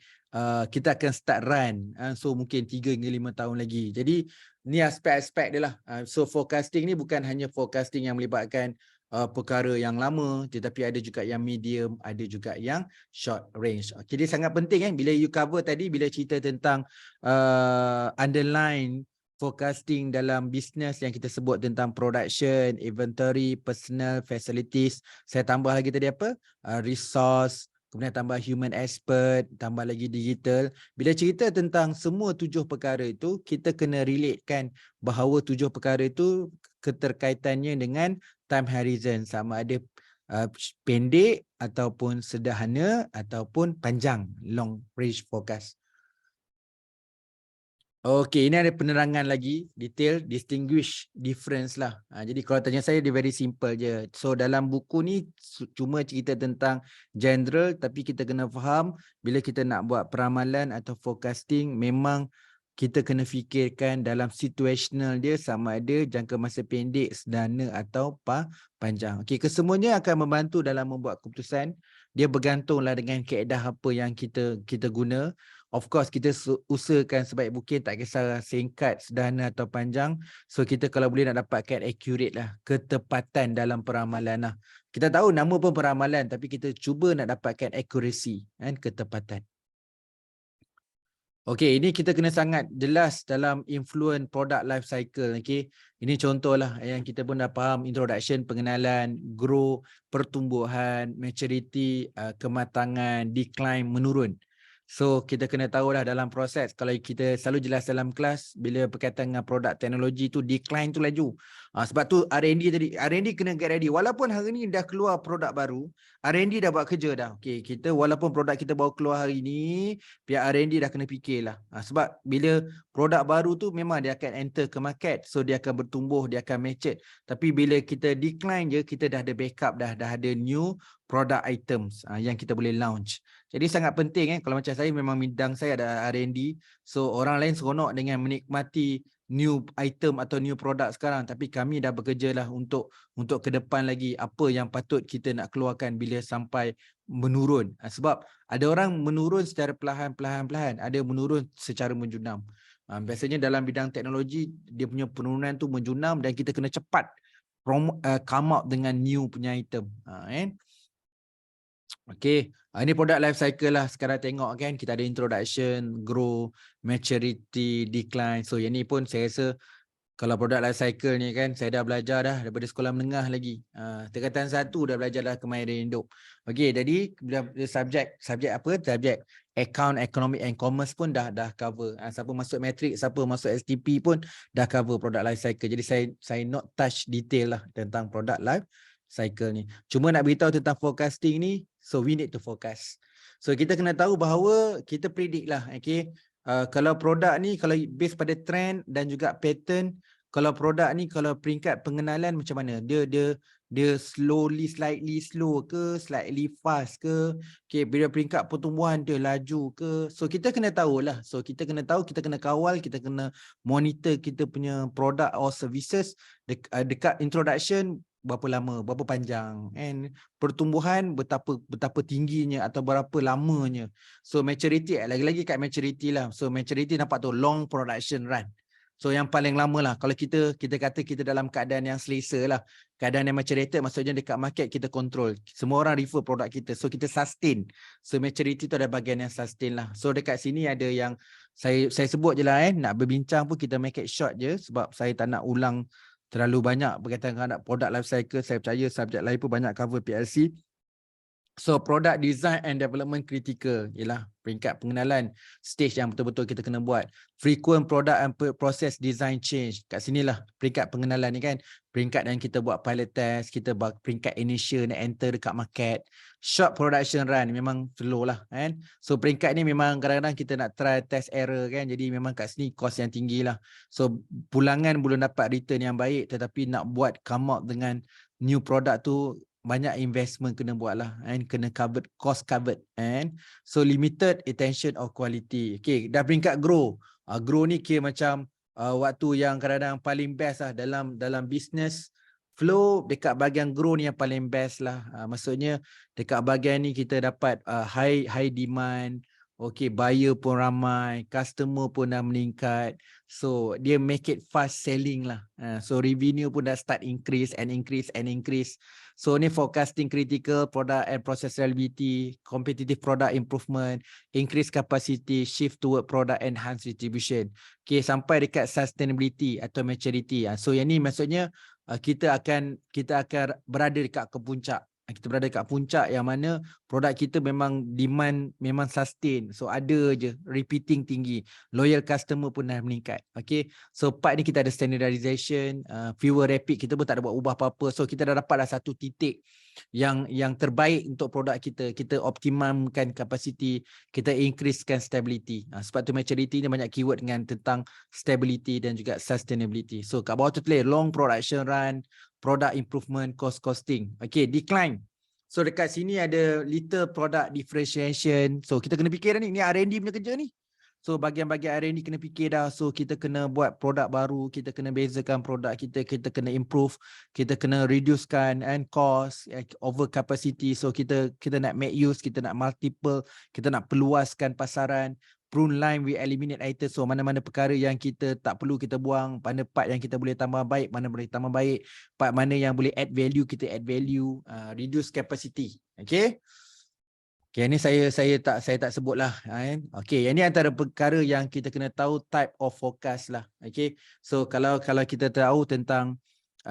kita akan start run. So mungkin 3 hingga 5 tahun lagi. Jadi ni aspek-aspek dia lah. So forecasting ni bukan hanya forecasting yang melibatkan perkara yang lama, tetapi ada juga yang medium, ada juga yang short range. Jadi sangat penting bila you cover tadi, bila cerita tentang underline forecasting dalam business yang kita sebut tentang production, inventory, personal, facilities. Saya tambah lagi tadi apa? Resource, kemudian tambah human expert, tambah lagi digital. Bila cerita tentang semua 7 perkara itu, kita kena relatekan bahawa 7 perkara itu keterkaitannya dengan time horizon, sama ada pendek ataupun sederhana ataupun panjang, long range forecast. Okey, ini ada penerangan lagi, detail, distinguish, difference lah. Jadi kalau tanya saya, dia very simple je. So dalam buku ni cuma cerita tentang general, tapi kita kena faham bila kita nak buat peramalan atau forecasting, memang kita kena fikirkan dalam situational dia, sama ada jangka masa pendek, sederhana atau panjang. Okey, kesemuanya akan membantu dalam membuat keputusan. Dia bergantunglah dengan kaedah apa yang kita guna. Of course, kita usahakan sebaik mungkin, tak kisah singkat, sederhana atau panjang. So kita kalau boleh nak dapatkan accurate lah, ketepatan dalam peramalan lah. Kita tahu nama pun peramalan, tapi kita cuba nak dapatkan accuracy kan, ketepatan. Okey, ini kita kena sangat jelas dalam influence product life cycle. Okey, ini contohlah yang kita pun dah faham: introduction, pengenalan, grow, pertumbuhan, maturity, kematangan, decline, menurun. So kita kena tahulah dalam proses, kalau kita selalu jelas dalam kelas, bila berkaitan dengan produk teknologi tu, decline tu laju. Sebab tu R&D tadi, R&D kena get ready. Walaupun hari ni dah keluar produk baru, R&D dah buat kerja dah. Okey, kita walaupun produk kita baru keluar hari ni, pihak R&D dah kena fikirlah. Sebab bila produk baru tu memang dia akan enter ke market, so dia akan bertumbuh, dia akan mature. Tapi bila kita decline je, kita dah ada backup, dah ada new product items yang kita boleh launch. Jadi sangat penting kalau macam saya, memang bidang saya ada R&D. So orang lain seronok dengan menikmati new item atau new product sekarang, tapi kami dah bekerja lah untuk ke depan lagi, apa yang patut kita nak keluarkan bila sampai menurun. Sebab ada orang menurun secara perlahan-lahan, ada menurun secara menjunam. Biasanya dalam bidang teknologi, dia punya penurunan tu menjunam dan kita kena cepat come out dengan new punya item. Okey, ini product life cycle lah. Sekarang tengok kan, kita ada introduction, grow, maturity, decline. So yang ni pun saya rasa, kalau product life cycle ni kan, saya dah belajar dah daripada sekolah menengah lagi. Tingkatan 1 dah belajar dah kemahiran hidup. Okey, jadi subjek apa? Subjek account, economic and commerce pun dah cover. Siapa masuk matric, siapa masuk STP pun dah cover product life cycle. Jadi saya not touch detail lah tentang product life cycle ni. Cuma nak beritahu tentang forecasting ni, so we need to forecast. So kita kena tahu bahawa kita predict lah. Okay. Kalau produk ni, kalau based pada trend dan juga pattern, kalau produk ni, kalau peringkat pengenalan macam mana? Dia slightly slow ke, slightly fast ke? Okay, bila peringkat pertumbuhan dia laju ke? So kita kena tahulah. So kita kena tahu, kita kena kawal, kita kena monitor kita punya produk or services dekat introduction, berapa lama, berapa panjang, and pertumbuhan betapa tingginya atau berapa lamanya. So maturity, lagi-lagi kat maturity lah. So maturity nampak tu long production run. So yang paling lama lah, kalau kita kata kita dalam keadaan yang selesa lah, keadaan yang maturated, maksudnya dekat market kita control, semua orang refer produk kita, so kita sustain. So maturity tu ada bahagian yang sustain lah. So dekat sini ada yang saya sebut je lah, nak berbincang pun kita make it short je, sebab saya tak nak ulang terlalu banyak berkaitan dengan product life cycle. Saya percaya subjek lain pun banyak cover PLC. So product design and development critical ialah peringkat pengenalan, stage yang betul-betul kita kena buat. Frequent product and process design change. Kat sinilah peringkat pengenalan ni kan. Peringkat yang kita buat pilot test, kita buat peringkat initial nak enter dekat market. Short production run memang slow lah kan. So peringkat ni memang kadang-kadang kita nak try test error kan. Jadi memang kat sini cost yang tinggi lah. So pulangan belum dapat return yang baik, tetapi nak buat come out dengan new product tu, banyak investment kena buat lah, and kena covered, cost covered, and so limited attention of quality. Okay, dah peringkat grow. Grow ni kira macam waktu yang kadang-kadang paling best lah dalam business flow. Dekat bahagian grow ni yang paling best lah. Maksudnya dekat bahagian ni kita dapat high demand, Okay, buyer pun ramai, customer pun dah meningkat. So dia make it fast selling lah. So revenue pun dah start increase and increase and increase. So ni forecasting critical product and process reliability, competitive product improvement, increase capacity, shift toward product enhanced distribution. Okay, sampai dekat sustainability atau maturity. So yang ni maksudnya kita akan berada dekat ke puncak. Kita berada dekat puncak yang mana produk kita memang demand memang sustain. So ada je repeating tinggi. Loyal customer pun dah meningkat. Okay. So part ni kita ada standardization, fewer rapid, kita pun tak ada buat ubah apa-apa. So kita dah dapat satu titik yang terbaik untuk produk kita. Kita optimumkan capacity, kita increasekan stability. Sebab tu maturity ni banyak keyword dengan tentang stability dan juga sustainability. So kat bawah tu tulis long production run, product improvement, cost costing. Okay, decline. So dekat sini ada little product differentiation. So kita kena fikir ni R&D punya kerja ni. So bahagian-bahagian R&D kena fikir dah. So kita kena buat produk baru, kita kena bezakan produk kita, kita kena improve, kita kena reducekan and cost, over capacity. So kita nak make use, kita nak multiple, kita nak perluaskan pasaran. Prune line, we eliminate items. So mana-mana perkara yang kita tak perlu kita buang, mana part yang kita boleh tambah baik, mana boleh tambah baik, part mana yang boleh add value, kita add value, reduce capacity. Okay. Okay, ni saya tak sebutlah. Okay, yang ni antara perkara yang kita kena tahu type of forecast lah. Okay, so kalau kita tahu tentang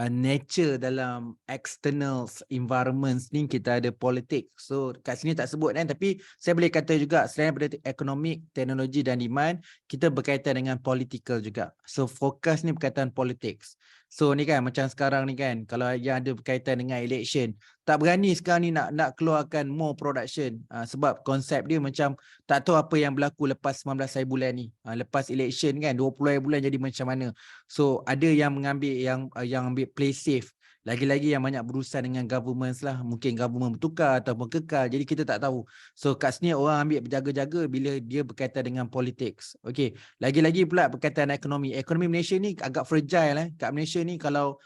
nature dalam external environments ni, kita ada politik. So kat sini tak sebut kan, tapi saya boleh kata juga selain daripada ekonomik, teknologi dan demand, kita berkaitan dengan political juga. So forecast ni berkaitan politics. So ni kan macam sekarang ni kan, kalau yang ada berkaitan dengan election, tak berani sekarang ni nak keluarkan more production, sebab konsep dia macam tak tahu apa yang berlaku lepas 19 hari bulan ni. Lepas election kan 20 hari bulan jadi macam mana. So ada yang mengambil yang ambil play safe. Lagi-lagi yang banyak berurusan dengan government lah. Mungkin government bertukar ataupun kekal. Jadi kita tak tahu. So kat sini orang ambil berjaga-jaga bila dia berkaitan dengan politics. Okay. Lagi-lagi pula berkaitan dengan ekonomi. Ekonomi Malaysia ni agak fragile. Kat Malaysia ni kalau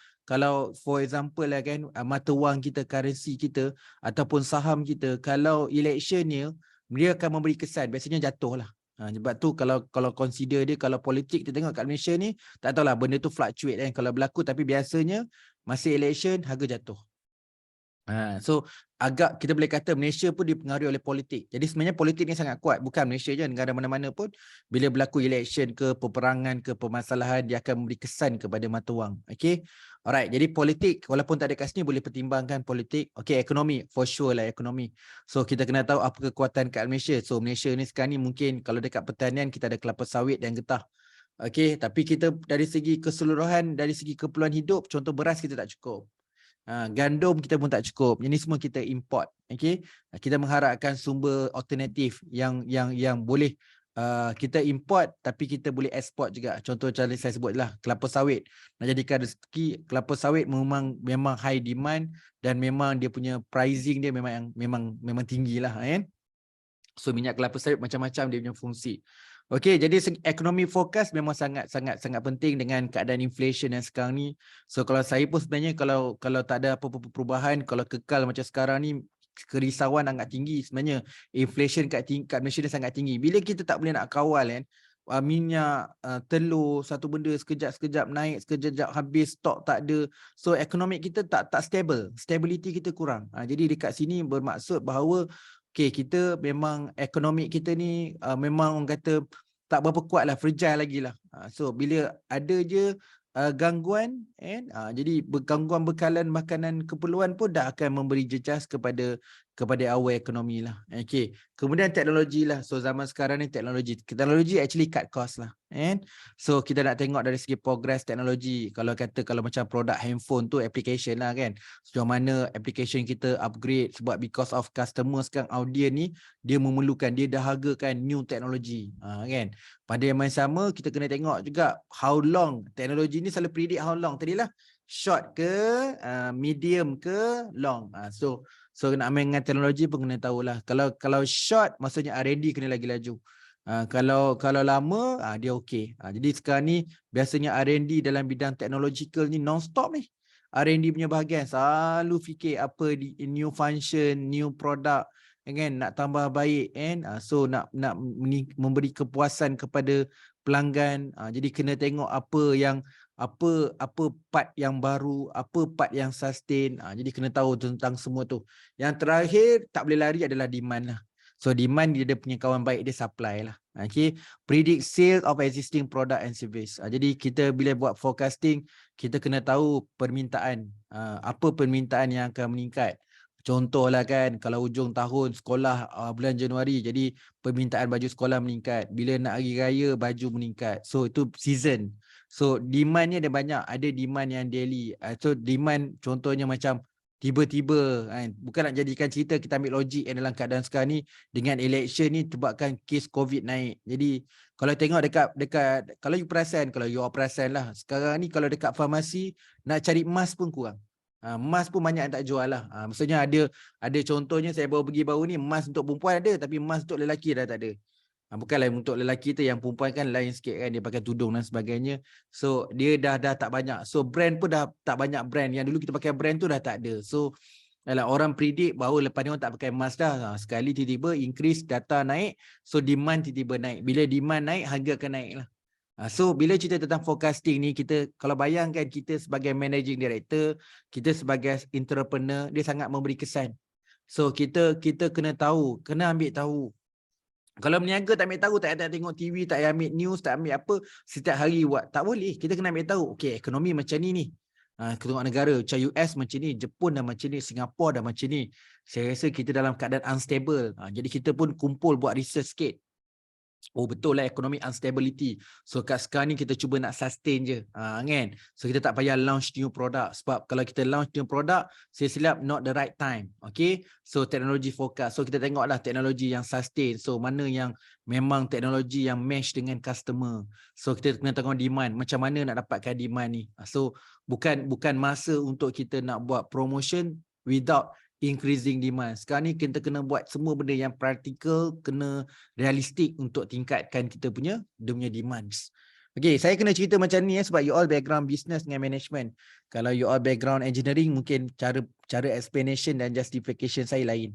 for example lah kan, mata wang kita, currency kita ataupun saham kita, kalau electionnya dia akan memberi kesan, biasanya jatuh lah. Sebab tu kalau consider dia, kalau politik kita tengok kat Malaysia ni, tak tahulah benda tu fluctuate kan kalau berlaku, tapi biasanya masa election harga jatuh. So agak kita boleh kata Malaysia pun dipengaruhi oleh politik. Jadi sebenarnya politik ni sangat kuat. Bukan Malaysia je, negara mana-mana pun bila berlaku election ke, peperangan ke, permasalahan, dia akan memberi kesan kepada mata wang. Okay. Alright. Jadi politik, walaupun tak ada kat sini, boleh pertimbangkan politik. Okay, ekonomi. For sure lah ekonomi. So kita kena tahu apa kekuatan kat Malaysia. So Malaysia ni sekarang ni mungkin kalau dekat pertanian kita ada kelapa sawit dan getah. Okay. Tapi kita dari segi keseluruhan, dari segi keperluan hidup, contoh beras kita tak cukup. Gandum kita pun tak cukup. Ini semua kita import. Okay? Kita mengharapkan sumber alternatif yang boleh kita import tapi kita boleh export juga. Contoh macam saya sebutlah kelapa sawit. Nak jadikan rezeki, kelapa sawit memang high demand dan memang dia punya pricing dia memang tinggilah kan. So minyak kelapa sawit macam-macam dia punya fungsi. Okey, jadi ekonomi forecast memang sangat penting dengan keadaan inflation yang sekarang ni. So kalau saya pun sebenarnya kalau tak ada apa-apa perubahan, kalau kekal macam sekarang ni, kerisauan sangat tinggi sebenarnya. Inflation kat Malaysia ni sangat tinggi. Bila kita tak boleh nak kawal kan, minyak, telur, satu benda sekejap naik, sekejap habis, stok tak ada. So ekonomi kita tak stable, stability kita kurang. Jadi dekat sini bermaksud bahawa okay, kita memang ekonomi kita ni memang orang kata tak berapa kuat lah, fragile lagi lah. So bila ada je gangguan, jadi gangguan bekalan makanan keperluan pun dah akan memberi jejas kepada awal ekonomi lah. Okay. Kemudian teknologi lah. So zaman sekarang ni teknologi actually cut cost lah. So kita nak tengok dari segi progress teknologi. Kalau macam produk handphone tu application lah kan. Sejauh mana application kita upgrade sebab because of customer sekarang audience ni dia memerlukan, dia dahagakan new teknologi. Kan. Pada yang sama kita kena tengok juga how long teknologi ni selalu predict how long. Tadilah short ke, medium ke, long. So nak main dengan teknologi pun kena tahulah. Kalau short maksudnya R&D kena lagi laju. Kalau lama dia okey. Jadi sekarang ni biasanya R&D dalam bidang teknologikal ni non-stop ni. R&D punya bahagian selalu fikir apa new function, new product, kan, nak tambah baik kan. So nak memberi kepuasan kepada pelanggan. Jadi kena tengok apa part yang baru, apa part yang sustain. Jadi kena tahu tentang semua tu. Yang terakhir tak boleh lari adalah demand lah. So demand dia punya kawan baik dia supply lah. Okay. Predict sale of existing product and service. Jadi kita bila buat forecasting, kita kena tahu permintaan. Apa permintaan yang akan meningkat. Contohlah kan, kalau hujung tahun sekolah bulan Januari, jadi permintaan baju sekolah meningkat. Bila nak hari raya, baju meningkat. So itu season. So demandnya ada banyak. Ada demand yang daily. So demand contohnya macam tiba-tiba kan. Bukan nak jadikan cerita, kita ambil logik yang dalam keadaan sekarang ni, dengan election ni sebabkan kes COVID naik. Jadi kalau tengok dekat kalau you perasan, kalau you perasan lah, sekarang ni kalau dekat farmasi nak cari emas pun kurang. Emas pun banyak yang tak jual lah. Maksudnya ada contohnya saya baru ni, emas untuk perempuan ada tapi emas untuk lelaki dah tak ada. Bukanlah untuk lelaki tu, yang perempuan kan lain sikit kan, dia pakai tudung dan sebagainya. So dia dah tak banyak. So brand pun dah tak banyak brand. Yang dulu kita pakai brand tu dah tak ada. So orang predict bahawa lepas ni orang tak pakai emas dah. Sekali tiba-tiba increase, data naik. So demand tiba-tiba naik. Bila demand naik, harga akan naik lah. So bila cerita tentang forecasting ni, kita kalau bayangkan kita sebagai managing director, kita sebagai entrepreneur, dia sangat memberi kesan. So kita kena tahu, kena ambil tahu. Kalau berniaga tak ambil tahu, tak tengok TV, tak ambil news, tak ambil apa, setiap hari buat, tak boleh. Kita kena ambil tahu, okey, ekonomi macam ni. Tengok negara macam US macam ni, Jepun dah macam ni, Singapura dah macam ni. Saya rasa kita dalam keadaan unstable. Jadi kita pun kumpul buat research sikit. Oh betul lah, economic instability. So kat sekarang ni kita cuba nak sustain je, kan. So kita tak payah launch new product. Sebab kalau kita launch new product, saya silap not the right time. Okay. So teknologi forecast. So kita tengoklah teknologi yang sustain. So mana yang memang teknologi yang match dengan customer. So kita kena tengok demand. Macam mana nak dapatkan demand ni. So bukan masa untuk kita nak buat promotion without increasing demand. Sekarang ni kita kena buat semua benda yang practical, kena realistik untuk tingkatkan kita punya demands. Okay, saya kena cerita macam ni sebab you all background business dengan management. Kalau you all background engineering, mungkin cara explanation dan justification saya lain.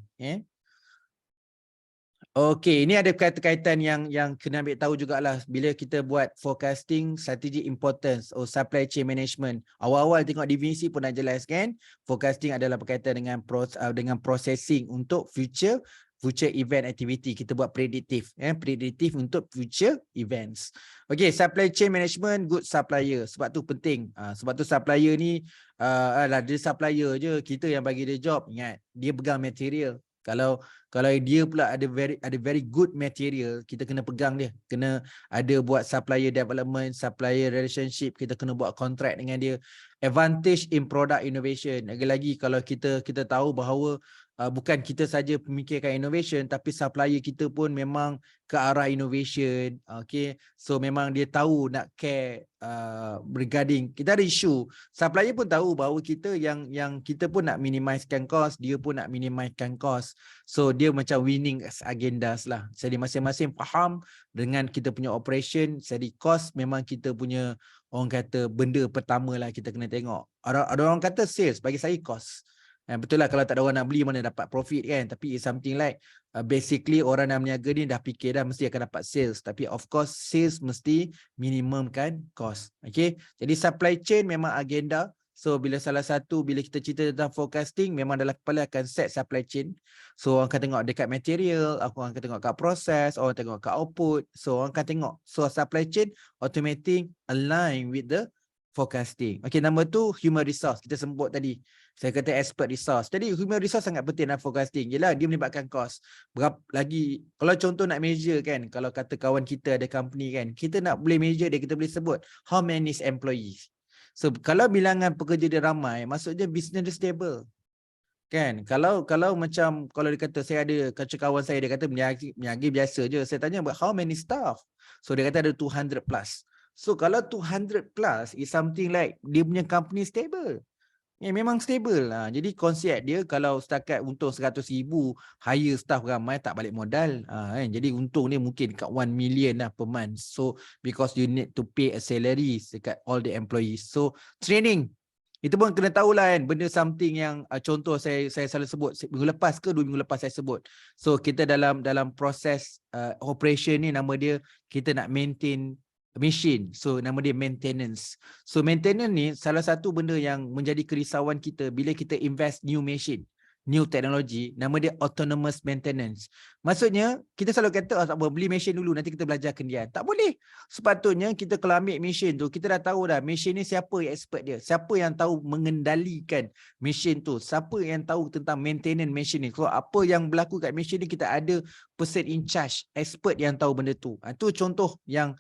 Okey, ini ada kaitan yang kena ambil tahu jugalah bila kita buat forecasting, strategic importance or supply chain management. Awal-awal tengok definisi pun dah jelas kan. Forecasting adalah berkaitan dengan processing untuk future event activity. Kita buat predictive, predictive untuk future events. Okey, supply chain management, good supplier. Sebab tu penting. Sebab tu supplier ni dia supplier je, kita yang bagi dia job. Ingat, dia pegang material. Kalau dia pula ada very good material, kita kena pegang dia. Kena ada buat supplier development, supplier relationship, kita kena buat kontrak dengan dia. Advantage in product innovation. Lagi-lagi kalau kita tahu bahawa bukan kita saja memikirkan innovation, tapi supplier kita pun memang ke arah innovation. Okay. So memang dia tahu nak care regarding, kita ada isu. Supplier pun tahu bahawa kita yang kita pun nak minimizekan cost, dia pun nak minimizekan cost. So dia macam winning agendas lah. Jadi masing-masing faham dengan kita punya operation. Jadi cost memang kita punya, orang kata, benda pertama lah kita kena tengok. Ada orang kata sales, bagi saya cost. Betul lah, kalau tak ada orang nak beli mana dapat profit kan. Tapi it's something like basically orang yang berniaga ni dah fikir dah mesti akan dapat sales. Tapi of course sales mesti minimumkan cost. Okay. Jadi supply chain memang agenda. So bila kita cerita tentang forecasting, memang dalam kepala akan set supply chain. So orang akan tengok dekat material, orang akan tengok kat proses, orang tengok kat output. So orang akan tengok. So supply chain automating align with the forecasting. Okay, number 2, human resource. Kita sebut tadi. Saya kata expert resource. Jadi human resource sangat penting dalam forecasting. Yelah, dia melibatkan cost. Berapa lagi, kalau contoh nak measure kan, kalau kata kawan kita ada company kan, kita nak boleh measure dia, kita boleh sebut how many employees. So kalau bilangan pekerja dia ramai, maksudnya business dia stable. Kan? Kalau macam, kalau dia kata, saya ada kawan saya, dia kata berniaga biasa je. Saya tanya, but how many staff? So dia kata ada 200 plus. So kalau 200 plus is something like dia punya company stable. Memang stable lah. Jadi konsep dia kalau setakat untung 100,000, hire staff ramai, tak balik modal. Kan? Jadi untung dia mungkin dekat 1 million lah per month. So because you need to pay a salary dekat all the employees. So training. Itu pun kena tahulah kan, benda something yang contoh saya selalu sebut minggu lepas ke 2 minggu lepas saya sebut. So kita dalam proses operation ni, nama dia kita nak maintain machine. So nama dia maintenance. So maintenance ni salah satu benda yang menjadi kerisauan kita bila kita invest new machine, new technology, nama dia autonomous maintenance. Maksudnya kita selalu kata tak apa, beli mesin dulu nanti kita belajar kendian. Tak boleh. Sepatutnya kita kalau ambil mesin tu, kita dah tahu dah mesin ni siapa yang expert dia, siapa yang tahu mengendalikan mesin tu, siapa yang tahu tentang maintenance mesin ni. So apa yang berlaku kat mesin ni, kita ada person in charge, expert yang tahu benda tu. Itu contoh yang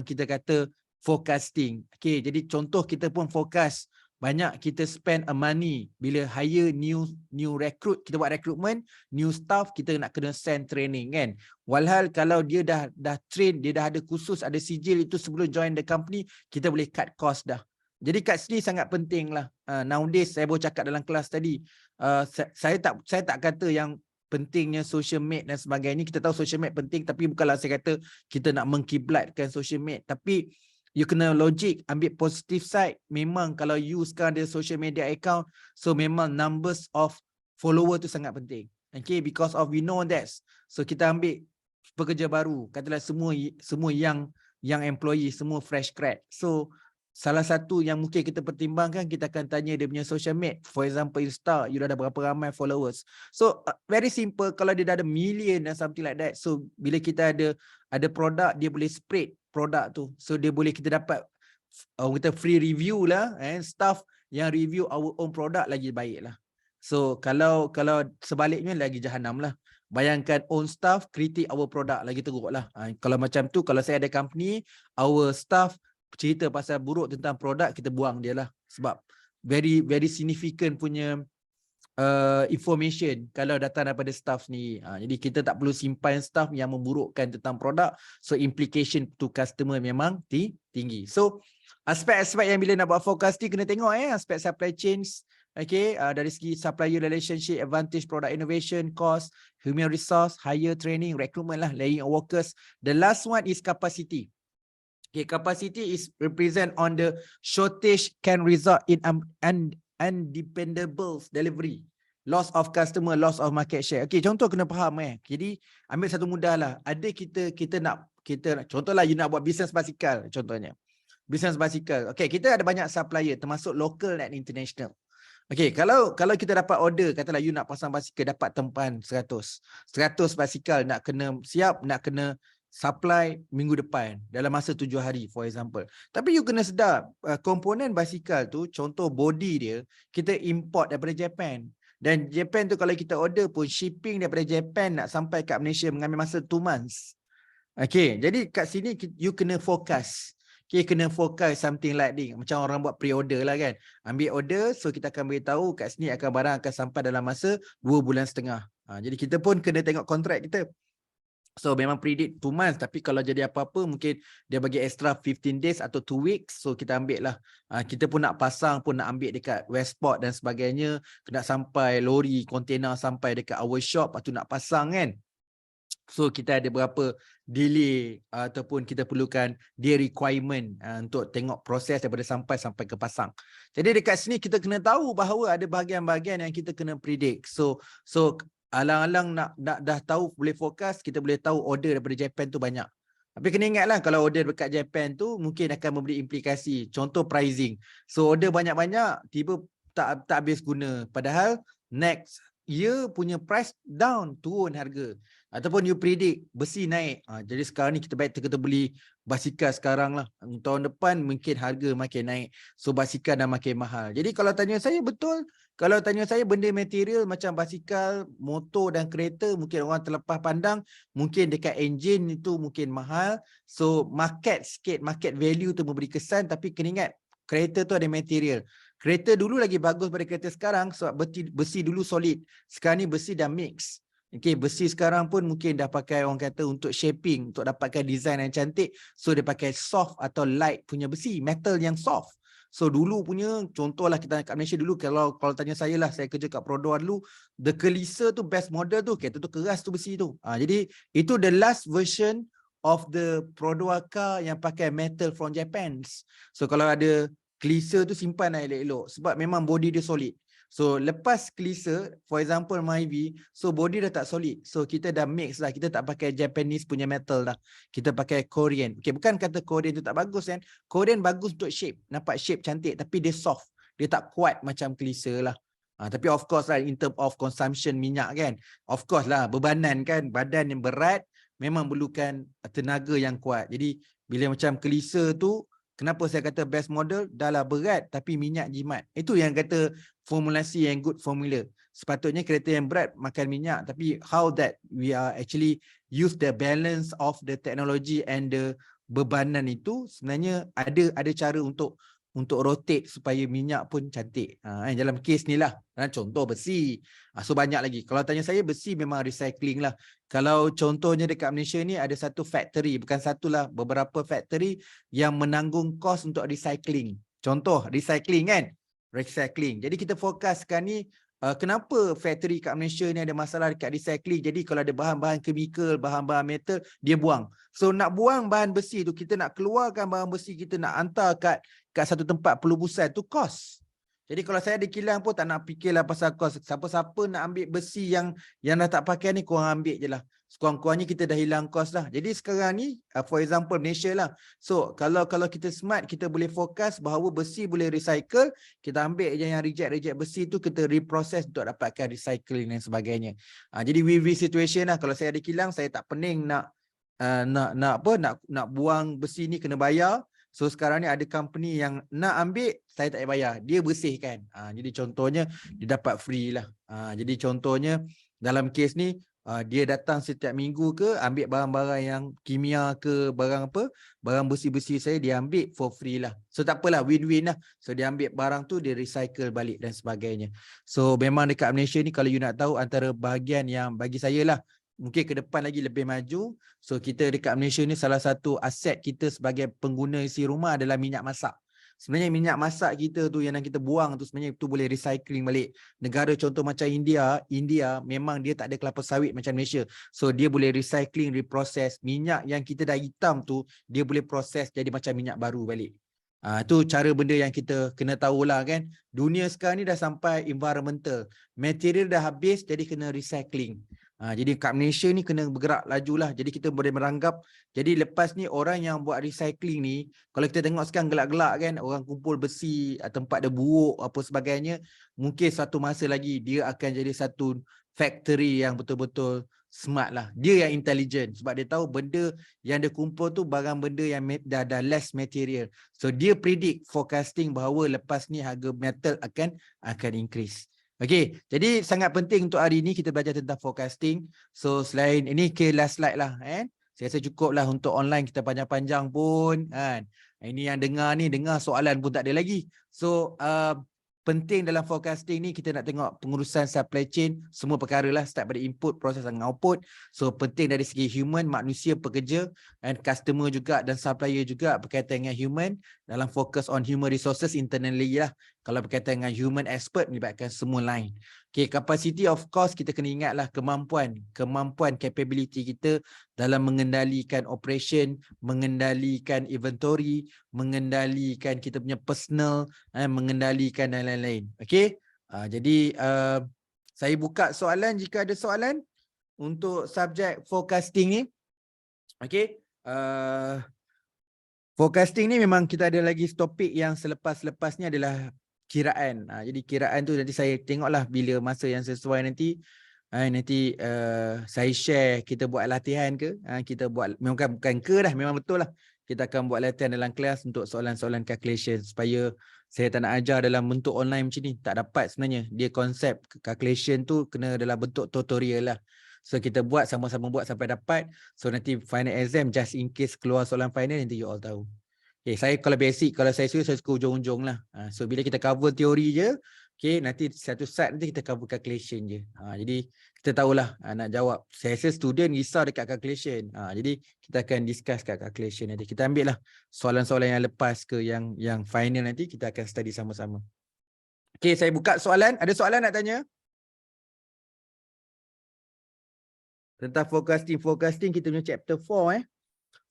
kita kata forecasting. Okay, jadi contoh kita pun forecast. Banyak kita spend a money bila hire new recruit, kita buat recruitment, new staff, kita nak kena send training kan. Walhal kalau dia dah train, dia dah ada kursus, ada sijil itu sebelum join the company, kita boleh cut cost dah. Jadi kat sini sangat penting lah. Nowadays saya baru cakap dalam kelas tadi, saya tak kata yang pentingnya social media dan sebagainya. Kita tahu social media penting, tapi bukanlah saya kata kita nak mengkiblatkan social media, tapi you kena logik, ambil positive side. Memang kalau you sekarang ada social media account, so memang numbers of follower tu sangat penting. Okay, because of we know that. So kita ambil pekerja baru, katalah semua yang employee, semua fresh grad. So salah satu yang mungkin kita pertimbangkan, kita akan tanya dia punya social media. For example, Insta, you dah ada berapa ramai followers. So very simple, kalau dia dah ada million dan something like that. So bila kita ada produk, dia boleh spread produk tu. So dia boleh kita dapat kita free review lah, staff yang review our own product lagi baik lah. So kalau sebaliknya lagi jahanam lah. Bayangkan own staff kritik our product, lagi teruk lah. Kalau macam tu, kalau saya ada company, our staff cerita pasal buruk tentang produk, kita buang dia lah. Sebab very significant punya information kalau datang daripada staff ni. Jadi kita tak perlu simpan staff yang memburukkan tentang produk. So implication to customer memang tinggi. So aspek-aspek yang bila nak buat forecasting kena tengok aspek supply chains. Okay, dari segi supplier relationship, advantage, product innovation, cost, human resource, hire, training, recruitment lah, laying of workers. The last one is capacity. Okay, capacity is represent on the shortage can result in undependable delivery, loss of customer, loss of market share. Okay, contoh kena faham Jadi ambil satu mudah lah. Ada kita nak contohlah you nak buat bisnes basikal contohnya. Bisnes basikal. Okay, kita ada banyak supplier termasuk local dan international. Okay, kalau kita dapat order, katalah you nak pasang basikal, dapat tempahan 100 basikal, nak kena siap, nak kena supply minggu depan dalam masa 7 hari for example. Tapi you kena sedar, komponen basikal tu, contoh body dia, kita import daripada Japan. Dan Japan tu kalau kita order pun, shipping daripada Japan nak sampai kat Malaysia mengambil masa 2 months. Okay, jadi kat sini you kena fokus. Okay, kena fokus something like ni. Macam orang buat pre-order lah kan. Ambil order, so kita akan beritahu kat sini barang akan sampai dalam masa 2 bulan setengah. Jadi kita pun kena tengok kontrak kita. So memang predict 2 months, tapi kalau jadi apa-apa mungkin dia bagi extra 15 days atau 2 weeks. So kita ambil lah. Kita pun nak pasang pun nak ambil dekat Westport dan sebagainya. Kena sampai lori, kontainer sampai dekat our shop, lepas tu nak pasang kan. So kita ada berapa delay ataupun kita perlukan dia requirement untuk tengok proses daripada sampai ke pasang. Jadi dekat sini kita kena tahu bahawa ada bahagian-bahagian yang kita kena predict. So alang-alang nak dah tahu boleh forecast, kita boleh tahu order daripada Japan tu banyak. Tapi kena ingatlah kalau order dekat Japan tu mungkin akan memberi implikasi. Contoh pricing. So order banyak-banyak tiba tak habis guna. Padahal next year punya price down, turun harga. Ataupun you predict besi naik. Jadi sekarang ni kita beli basikal sekarang lah. Tahun depan mungkin harga makin naik. So basikal dah makin mahal. Jadi kalau tanya saya betul, kalau tanya saya benda material macam basikal, motor dan kereta mungkin orang terlepas pandang. Mungkin dekat enjin itu mungkin mahal. So market value tu memberi kesan. Tapi kena ingat kereta tu ada material. Kereta dulu lagi bagus daripada kereta sekarang sebab besi dulu solid. Sekarang ni besi dah mix. Okay, besi sekarang pun mungkin dah pakai orang kata untuk shaping, untuk dapatkan design yang cantik. So dia pakai soft atau light punya besi, metal yang soft. So dulu punya, contohlah kita kat Malaysia dulu, kalau tanya saya lah, saya kerja kat Prodoa dulu, the Kelisa tu best model tu, kereta tu keras tu besi tu. Jadi itu the last version of the Prodoa car yang pakai metal from Japan. So kalau ada Cleaser tu simpan lah elok-elok sebab memang body dia solid. So lepas cleaser, for example Myvi, so body dah tak solid. So kita dah mix lah, kita tak pakai Japanese punya metal dah. Kita pakai Korean. Okay, bukan kata Korean tu tak bagus kan. Korean bagus untuk shape, nampak shape cantik tapi dia soft. Dia tak kuat macam cleaser lah. Tapi of course lah in term of consumption minyak kan. Of course lah bebanan kan, badan yang berat memang perlukan tenaga yang kuat. Jadi bila macam cleaser tu, kenapa saya kata best model, dah lah berat tapi minyak jimat. Itu yang kata formulasi yang good formula. Sepatutnya kereta yang berat makan minyak, tapi how that we are actually use the balance of the technology and the bebanan itu sebenarnya ada cara untuk rotate supaya minyak pun cantik. Dalam kes ni lah. Contoh besi. So banyak lagi. Kalau tanya saya, besi memang recycling lah. Kalau contohnya dekat Malaysia ni ada satu factory, bukan satu lah, beberapa factory yang menanggung kos untuk recycling. Contoh recycling kan? Recycling. Jadi kita fokuskan ni, kenapa factory kat Malaysia ni ada masalah dekat recycling. Jadi kalau ada bahan-bahan chemical, bahan-bahan metal, dia buang. So nak buang bahan besi tu, kita nak keluarkan bahan besi, kita nak hantar kat satu tempat pelubusan tu kos. Jadi kalau saya ada kilang pun tak nak fikirlah pasal kos. Siapa-siapa nak ambil besi yang dah tak pakai ni, korang ambil je lah. Sekurang-kurangnya kita dah hilang kos lah. Jadi sekarang ni, for example Malaysia lah. So kalau kita smart, kita boleh fokus bahawa besi boleh recycle. Kita ambil je yang reject besi tu, kita reprocess untuk dapatkan recycling dan sebagainya. Jadi win-win situation lah. Kalau saya ada kilang, saya tak pening nak buang besi ni kena bayar. So sekarang ni ada company yang nak ambil, saya tak payah bayar, dia bersihkan. Jadi contohnya dia dapat free lah. Jadi contohnya dalam kes ni, dia datang setiap minggu ke, ambil barang-barang yang kimia ke, barang besi-besi saya dia ambil for free lah. So tak apalah, win-win lah. So dia ambil barang tu, dia recycle balik dan sebagainya. So memang dekat Malaysia ni, kalau you nak tahu, antara bahagian yang bagi saya lah, mungkin ke depan lagi lebih maju. So kita dekat Malaysia ni, salah satu aset kita sebagai pengguna isi rumah adalah minyak masak. Sebenarnya minyak masak kita tu yang kita buang tu, sebenarnya itu boleh recycling balik. Negara contoh macam India memang dia tak ada kelapa sawit macam Malaysia. So dia boleh recycling, reprocess. Minyak yang kita dah hitam tu, dia boleh proses jadi macam minyak baru balik. Itu cara benda yang kita kena tahulah kan. Dunia sekarang ni dah sampai environmental. Material dah habis, jadi kena recycling. Jadi kat Malaysia ni kena bergerak lajulah. Jadi kita boleh meranggap. Jadi lepas ni orang yang buat recycling ni, kalau kita tengok sekarang gelak-gelak kan, orang kumpul besi, tempat dia buruk apa sebagainya, mungkin satu masa lagi dia akan jadi satu factory yang betul-betul smart lah. Dia yang intelligent sebab dia tahu benda yang dia kumpul tu barang benda yang dah less material. So dia predict forecasting bahawa lepas ni harga metal akan increase. Okey, jadi sangat penting untuk hari ini kita belajar tentang forecasting. So selain ini ke last slide lah Saya rasa cukup lah untuk online kita panjang-panjang pun kan. Ini yang dengar soalan pun tak ada lagi. So penting dalam forecasting ni kita nak tengok pengurusan supply chain, semua perkara lah, start pada input, proses dan output. So penting dari segi human, manusia, pekerja, and customer juga dan supplier juga berkaitan dengan human, dalam fokus on human resources internally lah. Kalau berkaitan dengan human expert, melibatkan semua lain. Okay, capacity of course kita kena ingatlah kemampuan capability kita dalam mengendalikan operation, mengendalikan inventory, mengendalikan kita punya personal, mengendalikan dan lain-lain. Okay, jadi saya buka soalan jika ada soalan untuk subjek forecasting ni. Okay, forecasting ni memang kita ada lagi topik yang selepas-lepas ni adalah kiraan. Jadi kiraan tu nanti saya tengoklah bila masa yang sesuai nanti. Nanti saya share kita buat latihan ke. Kita buat, bukan ke dah, memang betul lah. Kita akan buat latihan dalam kelas untuk soalan-soalan calculation. Supaya saya tak nak ajar dalam bentuk online macam ni. Tak dapat sebenarnya. Dia konsep calculation tu kena dalam bentuk tutorial lah. So kita buat, sama-sama buat sampai dapat. So nanti final exam, just in case keluar soalan final, nanti you all tahu. Okay, saya kalau basic, kalau saya suka ujung-ujung lah. So bila kita cover teori je, okay, nanti satu set nanti kita cover calculation je. Jadi kita tahulah nak jawab. Saya rasa student risau dekat calculation. Jadi kita akan discuss kat calculation nanti. Kita ambil lah soalan-soalan yang lepas ke yang final nanti kita akan study sama-sama. Okay, saya buka soalan. Ada soalan nak tanya? Tentang forecasting kita punya chapter 4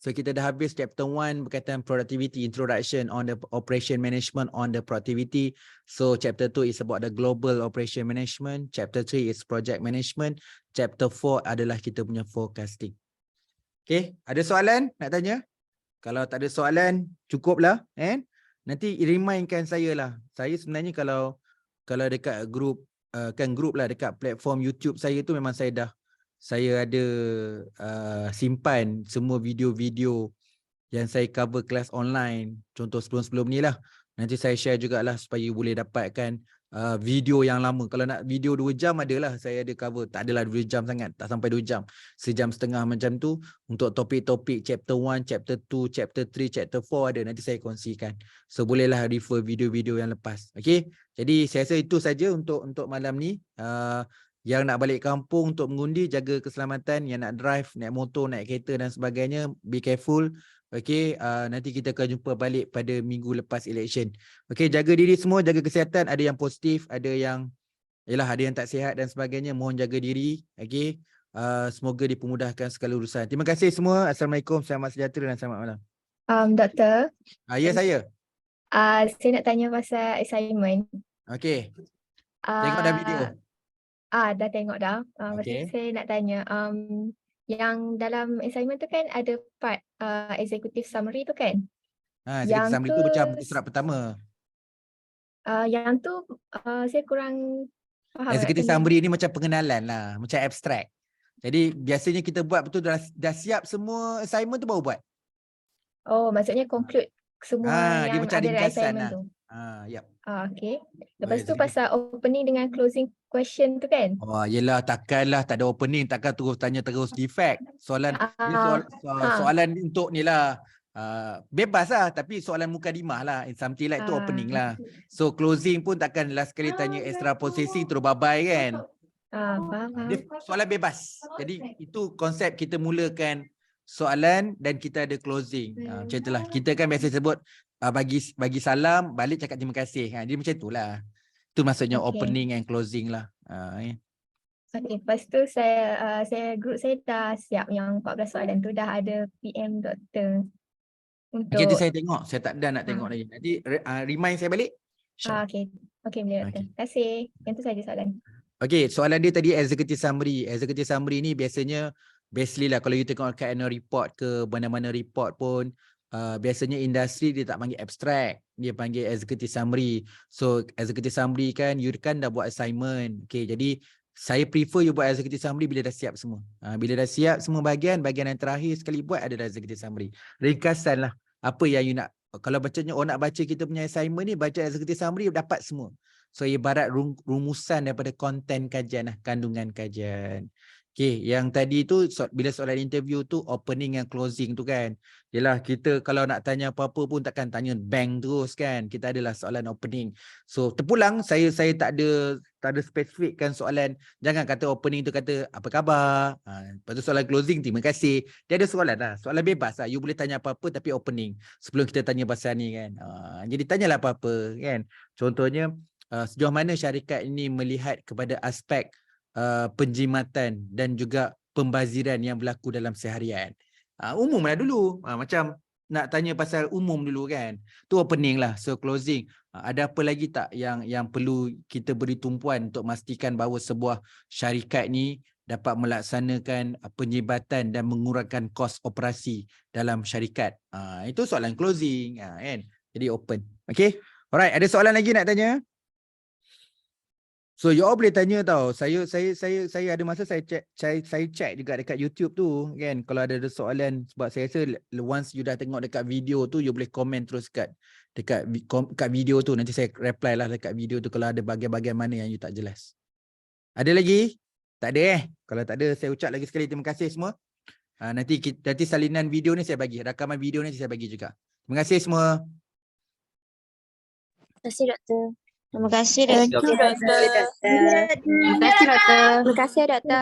So kita dah habis chapter 1 berkaitan productivity, introduction on the operation management on the productivity. So chapter 2 is about the global operation management. Chapter 3 is project management. Chapter 4 adalah kita punya forecasting. Okay, ada soalan nak tanya? Kalau tak ada soalan, cukuplah. Nanti remindkan saya lah. Saya sebenarnya kalau dekat group, kan group lah dekat platform YouTube saya tu memang saya ada simpan semua video-video yang saya cover kelas online. Contoh sebelum-sebelum ni lah. Nanti saya share jugalah supaya boleh dapatkan video yang lama. Kalau nak video 2 jam adalah saya ada cover. Tak adalah 2 jam sangat. Tak sampai 2 jam. Sejam setengah macam tu. Untuk topik-topik chapter 1, chapter 2, chapter 3, chapter 4 ada. Nanti saya kongsikan. So bolehlah refer video-video yang lepas. Okay. Jadi saya rasa itu saja untuk malam ni. Yang nak balik kampung untuk mengundi, jaga keselamatan. Yang nak drive, naik motor, naik kereta dan sebagainya, be careful. Okay, nanti kita akan jumpa balik pada minggu lepas election. Okay, jaga diri semua, jaga kesihatan. Ada yang positif, ada yang tak sihat dan sebagainya. Mohon jaga diri. Okay, semoga dipermudahkan segala urusan. Terima kasih semua. Assalamualaikum, selamat sejahtera dan selamat malam. Doktor. Ya, saya. Saya nak tanya pasal assignment. Okay. Tengok dah video. Dah tengok dah. Okay. Saya nak tanya, yang dalam assignment tu kan ada part executive summary tu kan? Executive summary tu macam buku surat pertama. Yang tu saya kurang faham. Executive summary ni macam pengenalan lah, macam abstract. Jadi biasanya kita buat betul dah siap semua assignment tu baru buat. Oh, maksudnya conclude semua dia yang macam ada dalam ringkasan assignment lah. tu. Yep. Okay. Lepas tu pasal opening dengan closing question tu kan? Yelah, takkanlah tak ada opening, takkan terus tanya terus defect. Soalan soalan untuk ni lah. Bebas lah, tapi soalan mukadimah lah. Something like tu opening lah. So closing pun takkan last sekali tanya extra processing terus bye-bye kan. Dia soalan bebas. Jadi itu konsep kita mulakan soalan dan kita ada closing. Macam itulah. Kita kan biasa sebut bagi salam, balik cakap terima kasih. Jadi macam itulah. Itu maksudnya opening and closing lah. Okay, lepas tu group saya dah siap yang 14 soalan tu, dah ada PM doktor. Okay, nanti saya tengok. Saya tak ada nak tengok lagi. Nanti remind saya balik. Okay, boleh doktor. Terima kasih. Yang tu saja soalan. Okay, soalan dia tadi executive summary. Executive summary ni biasanya, basically lah kalau you tengok kat annual report ke mana-mana report pun, biasanya industri dia tak panggil abstract, dia panggil executive summary. So executive summary kan, you kan dah buat assignment. Okay, jadi saya prefer you buat executive summary bila dah siap semua. Bila dah siap semua bahagian yang terakhir sekali buat adalah executive summary. Ringkasan lah apa yang you nak. Kalau bacanya nak baca kita punya assignment ni, baca executive summary dapat semua. So ibarat rumusan daripada konten kajian lah, kandungan kajian. Okay, yang tadi tu bila soalan interview tu opening and closing tu kan. Yalah, kita kalau nak tanya apa-apa pun takkan tanya bang terus kan. Kita adalah soalan opening. So terpulang saya tak ada spesifikkan soalan. Jangan kata opening tu kata apa khabar. Lepas tu soalan closing terima kasih. Dia ada soalan lah. Soalan bebas lah. You boleh tanya apa-apa tapi opening. Sebelum kita tanya pasal ni kan. Jadi tanyalah apa-apa kan. Contohnya sejauh mana syarikat ini melihat kepada aspek penjimatan dan juga pembaziran yang berlaku dalam seharian. Umumlah dulu. Macam nak tanya pasal umum dulu kan. Tu opening lah. So closing. Ada apa lagi tak yang perlu kita beri tumpuan untuk memastikan bahawa sebuah syarikat ni dapat melaksanakan penjimatan dan mengurangkan kos operasi dalam syarikat. Itu soalan closing kan. Jadi open. Okay. Alright, ada soalan lagi nak tanya? So you all boleh tanya tau. Saya ada masa saya check juga dekat YouTube tu kan. Kalau ada soalan, sebab saya rasa once you dah tengok dekat video tu, you boleh komen terus kat video tu. Nanti saya reply lah dekat video tu kalau ada bahagian-bahagian mana yang you tak jelas. Ada lagi? Tak ada Kalau tak ada, saya ucap lagi sekali terima kasih semua. Nanti salinan video ni saya bagi. Rakaman video ni saya bagi juga. Terima kasih semua. Terima kasih doktor. Terima kasih doktor. Terima kasih doktor. Terima kasih doktor.